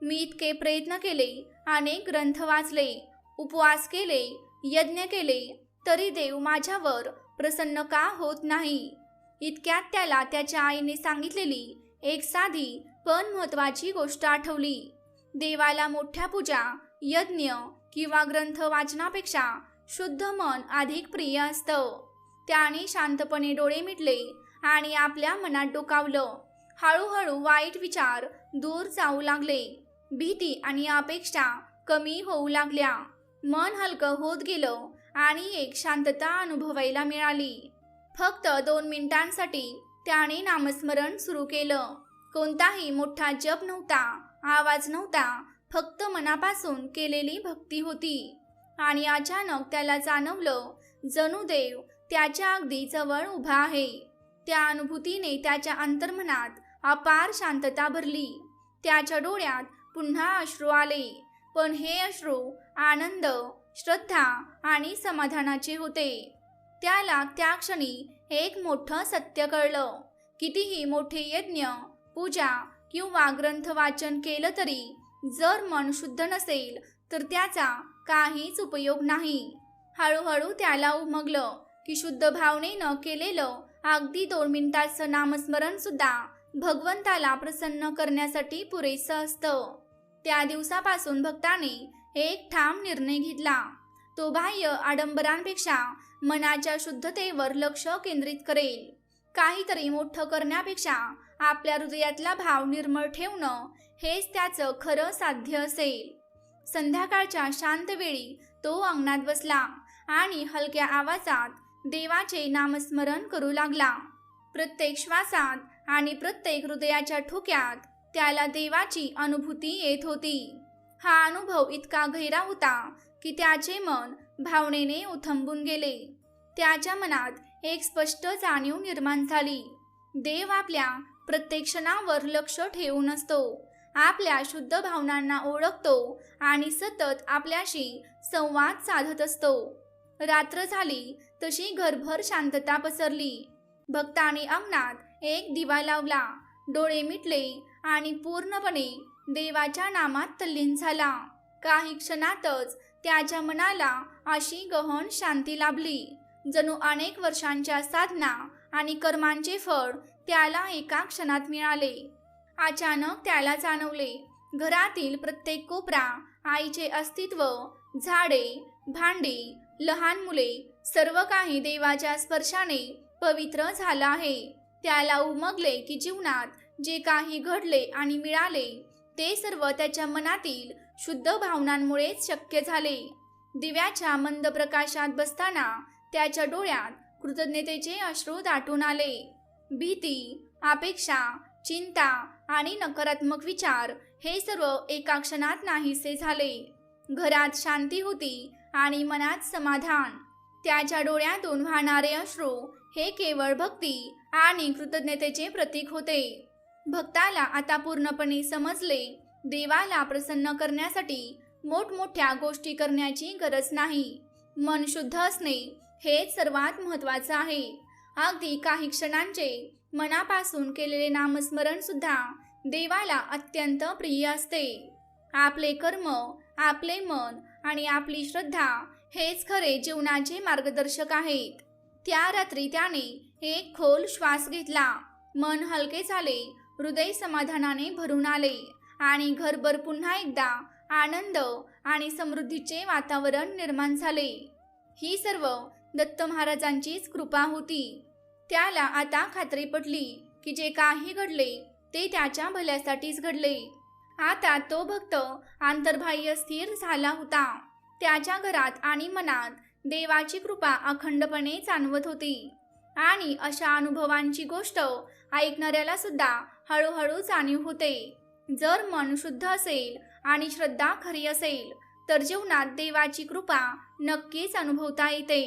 मी इतके प्रयत्न केले, अनेक ग्रंथ वाचले, उपवास केले, यज्ञ केले, तरी देव माझ्यावर प्रसन्न का होत नाही. इतक्यात त्याला त्याच्या आईने सांगितलेली एक साधी पण महत्त्वाची गोष्ट आठवली. देवाला मोठ्या पूजा, यज्ञ किंवा ग्रंथ वाचनापेक्षा शुद्ध मन अधिक प्रिय असतं. त्याने शांतपणे डोळे मिटले आणि आपल्या मनात डोकावलं. हळूहळू वाईट विचार दूर जाऊ लागले. भीती आणि अपेक्षा कमी होऊ लागल्या. मन हलकं होत गेलं आणि एक शांतता अनुभवायला मिळाली. फक्त 2 मिनिटांसाठी त्याने नामस्मरण सुरू केलं. कोणताही मोठा जप नव्हता, आवाज नव्हता, फक्त मनापासून केलेली भक्ती होती. आणि अचानक त्याला जाणवलं जणू देव त्याच्या अगदी जवळ उभा आहे. त्या अनुभूतीने त्याच्या अंतर्मनात अपार शांतता भरली. त्याच्या डोळ्यात पुन्हा अश्रू आले, पण हे अश्रू आनंद, श्रद्धा आणि समाधानाचे होते. त्याला त्या क्षणी एक मोठं सत्य कळलं. कितीही मोठे यज्ञ, पूजा किंवा ग्रंथ वाचन केलं तरी जर मन शुद्ध नसेल तर त्याचा काहीच उपयोग नाही. हळूहळू त्याला उमगलं की शुद्ध भावनेनं केलेलं अगदी 2 मिनिटाचं नामस्मरण सुद्धा भगवंताला प्रसन्न करण्यासाठी पुरेसं असतं. त्या दिवसापासून भक्ताने एक ठाम निर्णय घेतला. तो बाह्य आडंबरांपेक्षा मनाच्या शुद्धतेवर लक्ष केंद्रित करेल. काहीतरी मोठं करण्यापेक्षा आपल्या हृदयातला भाव निर्मळ ठेवणं हेच त्याचं खरं साध्य असेल. संध्याकाळच्या शांत वेळी तो अंगणात बसला आणि हलक्या आवाजात देवाचे नामस्मरण करू लागला. प्रत्येक श्वासात आणि प्रत्येक हृदयाच्या ठोक्यात त्याला देवाची अनुभूती येत होती. हा अनुभव इतका गहिरा होता की त्याचे मन भावनेने उथंबून गेले. त्याच्या मनात एक स्पष्ट जाणीव निर्माण झाली. देव आपल्या प्रत्येक क्षणावर लक्ष ठेवून असतो, आपल्या शुद्ध भावनांना ओळखतो आणि सतत आपल्याशी संवाद साधत असतो. रात्र झाली तशी घरभर शांतता पसरली. भक्ताने अंगणात एक दिवा लावला, डोळे मिटले आणि पूर्णपणे देवाच्या नामात तल्लीन झाला. काही क्षणातच त्याच्या मनाला अशी गहन शांती लाभली, जणू अनेक वर्षांच्या साधना आणि कर्मांचे फळ त्याला एका क्षणात मिळाले. अचानक त्याला जाणवले, घरातील प्रत्येक कोपरा, आईचे अस्तित्व, झाडे, भांडी, लहान मुले, सर्व काही देवाच्या स्पर्शाने पवित्र झालं आहे. त्याला उमगले की जीवनात जे काही घडले आणि मिळाले ते सर्व त्याच्या मनातील शुद्ध भावनांमुळेच शक्य झाले. दिव्याच्या मंद प्रकाशात बसताना त्याच्या डोळ्यात कृतज्ञतेचे अश्रू दाटून आले. भीती, अपेक्षा, चिंता आणि नकारात्मक विचार हे सर्व एका क्षणात नाहीसे झाले. घरात शांती होती आणि मनात समाधान. त्याच्या डोळ्यातून वाहणारे अश्रू हे केवळ भक्ती आणि कृतज्ञतेचे प्रतीक होते. भक्ताला आता पूर्णपणे समजले, देवाला प्रसन्न करण्यासाठी मोठमोठ्या गोष्टी करण्याची गरज नाही. मन शुद्ध असणे हेच सर्वात महत्त्वाचं आहे. अगदी काही क्षणांचे मनापासून केलेले नामस्मरण सुद्धा देवाला अत्यंत प्रिय असते. आपले कर्म, आपले मन आणि आपली श्रद्धा हेच खरे जीवनाचे मार्गदर्शक आहेत. त्या रात्री त्याने एक खोल श्वास घेतला. मन हलके झाले, हृदय समाधानाने भरून आले आणि घरभर पुन्हा एकदा आनंद आणि समृद्धीचे वातावरण निर्माण झाले. ही सर्व दत्त महाराजांचीच कृपा होती. त्याला आता खात्री पटली की जे काही घडले ते त्याच्या भल्यासाठीच घडले. आता तो भक्त अंतर्बाह्य स्थिर झाला होता. त्याच्या घरात आणि मनात देवाची कृपा अखंडपणे जाणवत होती आणि अशा अनुभवांची गोष्ट ऐकणाऱ्याला सुद्धा हळूहळू जाणीव होते. जर मन शुद्ध असेल आणि श्रद्धा खरी असेल तर जीवनात देवाची कृपा नक्कीच अनुभवता येते.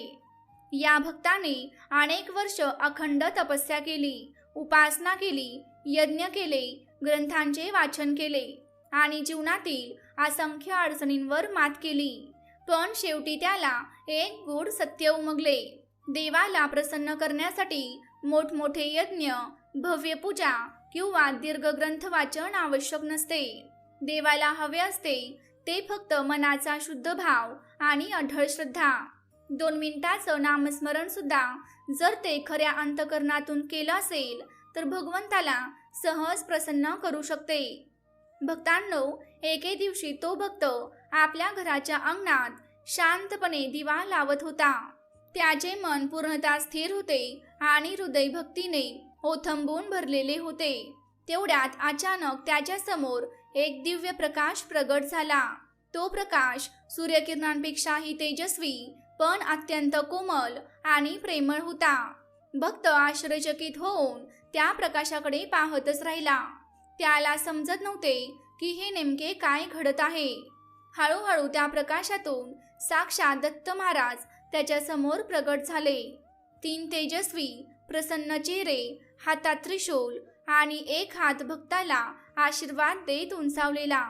या भक्ताने अनेक वर्ष अखंड तपस्या केली, उपासना केली, यज्ञ केले, ग्रंथांचे वाचन केले आणि जीवनातील असंख्य अडचणींवर मात केली. पण शेवटी त्याला एक गूढ सत्य उमगले. देवाला प्रसन्न करण्यासाठी मोठमोठे यज्ञ, भव्य पूजा किंवा दीर्घ ग्रंथ वाचन आवश्यक नसते. देवाला हवे असते ते फक्त मनाचा शुद्ध भाव आणि अढळ श्रद्धा. 2 मिनिटाचं नामस्मरण सुद्धा जर ते खऱ्या अंतःकरणातून केलं असेल तर भगवंताला सहज प्रसन्न करू शकते. भक्तांनो, एके दिवशी तो भक्त आपल्या घराच्या अंगणात शांतपणे दिवा लावत होता. त्याचे मन पूर्णतः स्थिर होते आणि हृदय भक्तीने ओथंबून भरलेले होते. तेवढ्यात अचानक त्याच्या समोर एक दिव्य प्रकाश प्रगट झाला. तो प्रकाश सूर्यकिरणांपेक्षाही तेजस्वी पण अत्यंत कोमल आणि प्रेमळ होता. भक्त आश्चर्यचकित होऊन त्या प्रकाशाकडे पाहतच राहिला. त्याला समजत नव्हते की हे नेमके काय घडत आहे. हळूहळू त्या प्रकाशातून साक्षात दत्त महाराज त्याच्या समोर प्रगट झाले. 3 तेजस्वी प्रसन्न चेहरे, हातात त्रिशूल आणि एक हात भक्ताला आशीर्वाद देत उंचावलेला.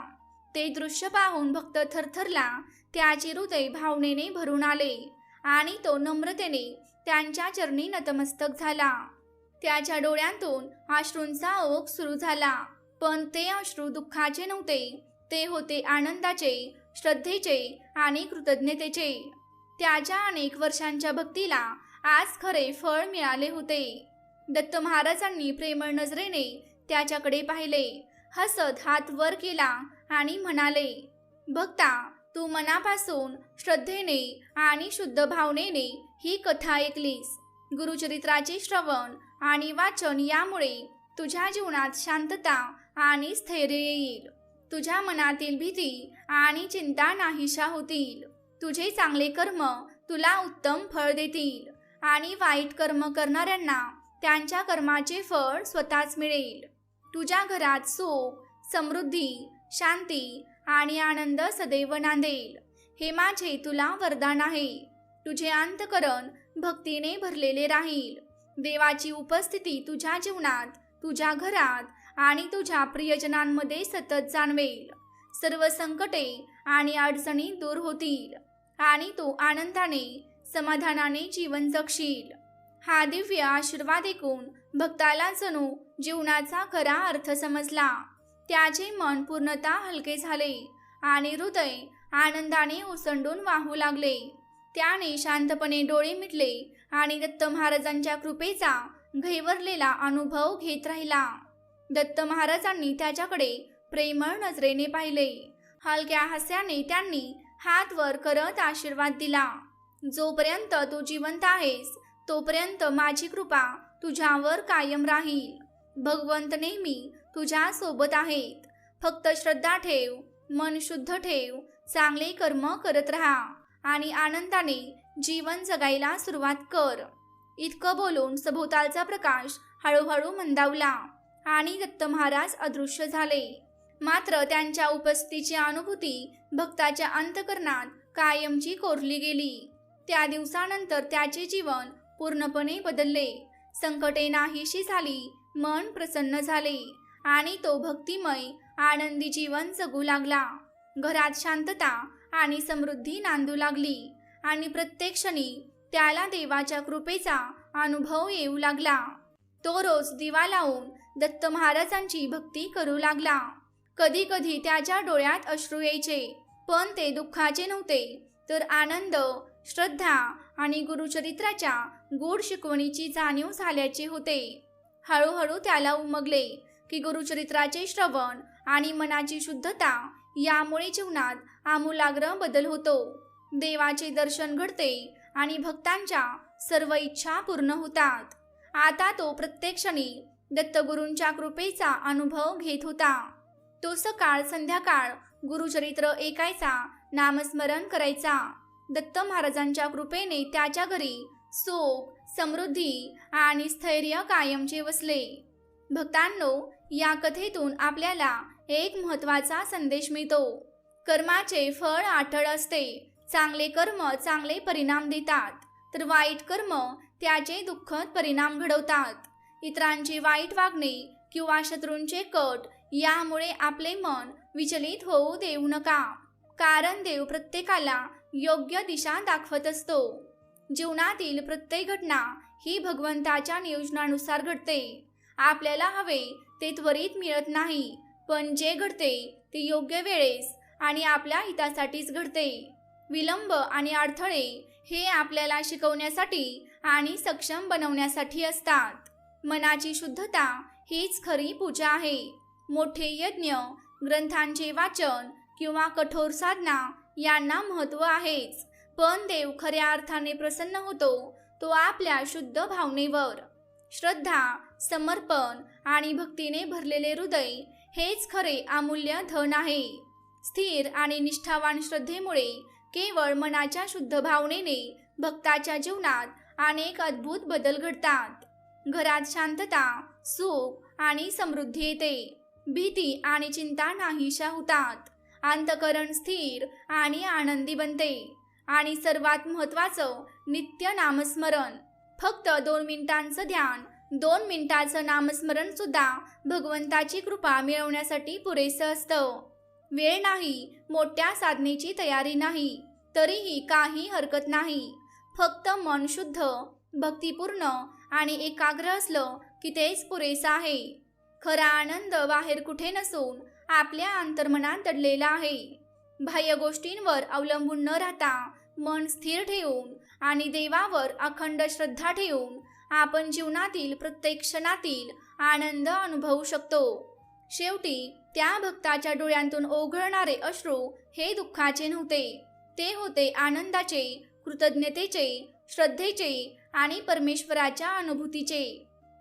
ते दृश्य पाहून भक्त थरथरला. त्याचे हृदय भावनेने भरून आले आणि तो नम्रतेने त्यांच्या चरणी नतमस्तक झाला. त्याच्या डोळ्यांतून अश्रूंचा ओघ सुरू झाला. पण ते अश्रू दुःखाचे नव्हते, ते होते आनंदाचे, श्रद्धेचे आणि कृतज्ञतेचे. त्याच्या अनेक वर्षांच्या भक्तीला आज खरे फळ मिळाले होते. दत्त महाराजांनी प्रेमळ नजरेने त्याच्याकडे पाहिले, हसत हात वर केला आणि म्हणाले, भक्ता, तू मनापासून श्रद्धेने आणि शुद्ध भावनेने ही कथा ऐकलीस. गुरुचरित्राचे श्रवण आणि वाचन यामुळे तुझ्या जीवनात शांतता आणि स्थैर्य येईल. तुझ्या मनातील भीती आणि चिंता नाहीशा होतील. तुझे चांगले कर्म तुला उत्तम फळ देतील आणि वाईट कर्म करणाऱ्यांना त्यांच्या कर्माचे फळ स्वतःच मिळेल. तुझ्या घरात सुख, समृद्धी, शांती आणि आनंद सदैव नांदेल. हे माझे तुला वरदान आहे. तुझे अंतःकरण भक्तीने भरलेले राहील. देवाची उपस्थिती तुझ्या जीवनात, तुझ्या घरात आणि तुझ्या प्रियजनांमध्ये सतत जाणवेल. सर्व संकटे आणि अडचणी दूर होतील आणि तू आनंदाने, समाधानाने जीवन जगशील. हा दिव्य आशीर्वाद ऐकून भक्ताला जणू जीवनाचा खरा अर्थ समजला. त्याचे मन पूर्णतः हलके झाले आणि हृदय आनंदाने ओसंडून वाहू लागले. त्याने शांतपणे डोळे मिटले आणि दत्त महाराजांच्या कृपेचा घैवरलेला अनुभव घेत राहिला. दत्त महाराजांनी त्याच्याकडे प्रेमळ नजरेने पाहिले. हलक्या हास्याने त्यांनी हात वर करत आशीर्वाद दिला. जोपर्यंत तू जिवंत आहेस तोपर्यंत माझी कृपा तुझ्यावर कायम राहील. भगवंत नेहमी तुझ्या सोबत आहेत. फक्त श्रद्धा ठेव, मन शुद्ध ठेव, चांगले कर्म करत राहा आणि आनंदाने जीवन जगायला सुरुवात कर. इतकं बोलून सभोवतालचा प्रकाश हळूहळू मंदावला आणि दत्त महाराज अदृश्य झाले. मात्र त्यांच्या उपस्थितीची अनुभूती भक्ताच्या अंतःकरणात कायमची कोरली गेली. त्या दिवसानंतर त्याचे जीवन पूर्णपणे बदलले. संकटे नाहीशी झाली, मन प्रसन्न झाले आणि तो भक्तिमय आनंदी जीवन जगू लागला. घरात शांतता आणि समृद्धी नांदू लागली आणि प्रत्येक क्षणी त्याला देवाच्या कृपेचा अनुभव येऊ लागला. तो रोज दिवा लावून दत्त महाराजांची भक्ती करू लागला. कधी कधी त्याच्या डोळ्यात अश्रू यायचे, पण ते दुःखाचे नव्हते, तर आनंद, श्रद्धा आणि गुरुचरित्राच्या गूढ शिकवणीची जाणीव झाल्याचे होते. हळूहळू त्याला उमगले की गुरुचरित्राचे श्रवण आणि मनाची शुद्धता यामुळे जीवनात आमूलाग्र बदल होतो. देवाचे दर्शन घडते आणि भक्तांच्या सर्व इच्छा पूर्ण होतात. आता तो प्रत्येक क्षणी दत्तगुरूंच्या कृपेचा अनुभव घेत होता. तो सकाळ संध्याकाळ गुरुचरित्र ऐकायचा, नामस्मरण करायचा. दत्त महाराजांच्या कृपेने त्याच्या घरी सुख, समृद्धी आणि स्थैर्य कायमचे वसले. भक्तांनो, या कथेतून आपल्याला एक महत्त्वाचा संदेश मिळतो. कर्माचे फळ अटळ असते. चांगले कर्म चांगले परिणाम देतात, तर वाईट कर्म त्याचे दुःखद परिणाम घडवतात. इतरांचे वाईट वागणे किंवा शत्रूंचे कट यामुळे आपले मन विचलित होऊ देऊ नका, कारण देव प्रत्येकाला योग्य दिशा दाखवत असतो. जीवनातील प्रत्येक घटना ही भगवंताच्या नियोजनानुसार घडते. आपल्याला हवे ते त्वरित मिळत नाही, पण जे घडते ते योग्य वेळेस आणि आपल्या हितासाठीच घडते. विलंब आणि अडथळे हे आपल्याला शिकवण्यासाठी आणि सक्षम बनवण्यासाठी असतात. मनाची शुद्धता हीच खरी पूजा आहे. मोठे यज्ञ, ग्रंथांचे वाचन किंवा कठोर साधना यांना महत्त्व आहेच, पण देव खऱ्या अर्थाने प्रसन्न होतो तो आपल्या शुद्ध भावनेवर. श्रद्धा, समर्पण आणि भक्तीने भरलेले हृदय हेच खरे अमूल्य धन आहे. स्थिर आणि निष्ठावान श्रद्धेमुळे केवळ मनाच्या शुद्ध भावनेने भक्ताच्या जीवनात अनेक अद्भुत बदल घडतात. घरात शांतता, सुख आणि समृद्धी येते. भीती आणि चिंता नाहीशा होतात. अंतःकरण स्थिर आणि आनंदी बनते. आणि सर्वात महत्त्वाचं, नित्य नामस्मरण. फक्त 2 मिनिटांचं ध्यान 2 मिनिटाचं नामस्मरण सुद्धा भगवंताची कृपा मिळवण्यासाठी पुरेसं असतं. वेळ नाही, मोठ्या साधनेची तयारी नाही, तरीही काही हरकत नाही. फक्त मन शुद्ध, भक्तिपूर्ण आणि एकाग्र असलं की तेच पुरेसं आहे. खरा आनंद बाहेर कुठे नसून आपल्या अंतर्मनात दडलेला आहे. बाह्य गोष्टींवर अवलंबून न राहता मन स्थिर ठेवून आणि देवावर अखंड श्रद्धा ठेवून आपण जीवनातील प्रत्येक क्षणातील आनंद अनुभवू शकतो. शेवटी त्या भक्ताच्या डोळ्यांतून ओघळणारे अश्रू हे दुःखाचे नव्हते, ते होते आनंदाचे, कृतज्ञतेचे, श्रद्धेचे आणि परमेश्वराच्या अनुभूतीचे.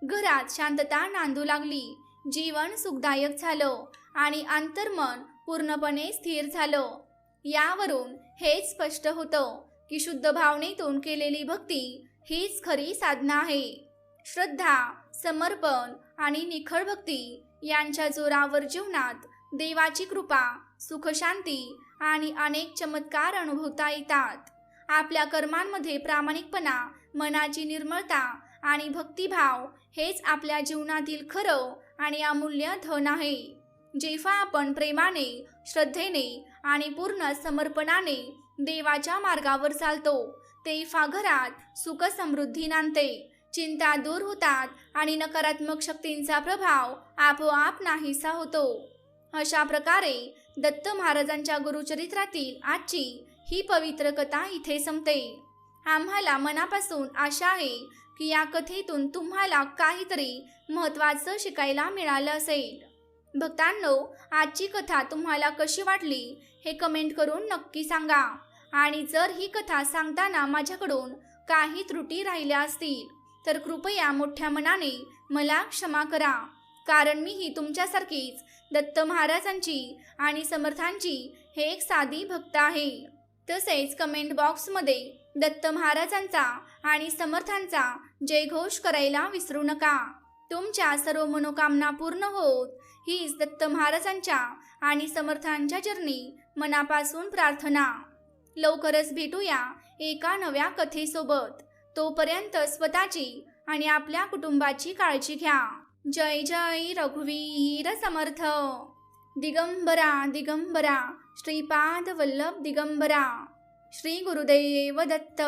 घरात शांतता नांदू लागली, जीवन सुखदायक झालं आणि अंतर्मन पूर्णपणे स्थिर झालं. यावरून हेच स्पष्ट होतं की शुद्ध भावनेतून केलेली भक्ती हीच खरी साधना आहे. श्रद्धा, समर्पण आणि निखळ भक्ती यांच्या जोरावर जीवनात देवाची कृपा, सुखशांती आणि अनेक चमत्कार अनुभवता येतात. आपल्या कर्मांमध्ये प्रामाणिकपणा, मनाची निर्मळता आणि भक्तिभाव हेच आपल्या जीवनातील खरं आणि अमूल्य धन आहे. जेव्हा आपण प्रेमाने, श्रद्धेने आणि पूर्ण समर्पणाने देवाच्या मार्गावर चालतो, तेव्हा घरात सुख समृद्धी नांदते, चिंता दूर होतात आणि नकारात्मक शक्तींचा प्रभाव आपोआप नाहीसा होतो. अशा प्रकारे दत्त महाराजांच्या गुरुचरित्रातील आजची ही पवित्र कथा इथे संपते. आम्हाला मनापासून आशा आहे की या कथेतून तुम्हाला काहीतरी महत्त्वाचं शिकायला मिळालं असेल. भक्तांनो, आजची कथा तुम्हाला कशी वाटली हे कमेंट करून नक्की सांगा. आणि जर ही कथा सांगताना माझ्याकडून काही त्रुटी राहिल्या असतील तर कृपया मोठ्या मनाने मला क्षमा करा, कारण मीही तुमच्यासारखीच दत्त महाराजांची आणि समर्थांची एक साधी भक्त आहे. तसेच कमेंट बॉक्समध्ये दत्त महाराजांचा आणि समर्थांचा जयघोष करायला विसरू नका. तुमच्या सर्व मनोकामना पूर्ण होत हीच दत्त महाराजांच्या आणि समर्थांच्या चरणी मनापासून प्रार्थना. लवकरच भेटूया एका नव्या कथेसोबत. तोपर्यंत स्वतःची आणि आपल्या कुटुंबाची काळजी घ्या. जय जय रघुवीर समर्थ. दिगंबरा दिगंबरा श्रीपाद वल्लभ दिगंबरा. श्री गुरुदेव दत्त.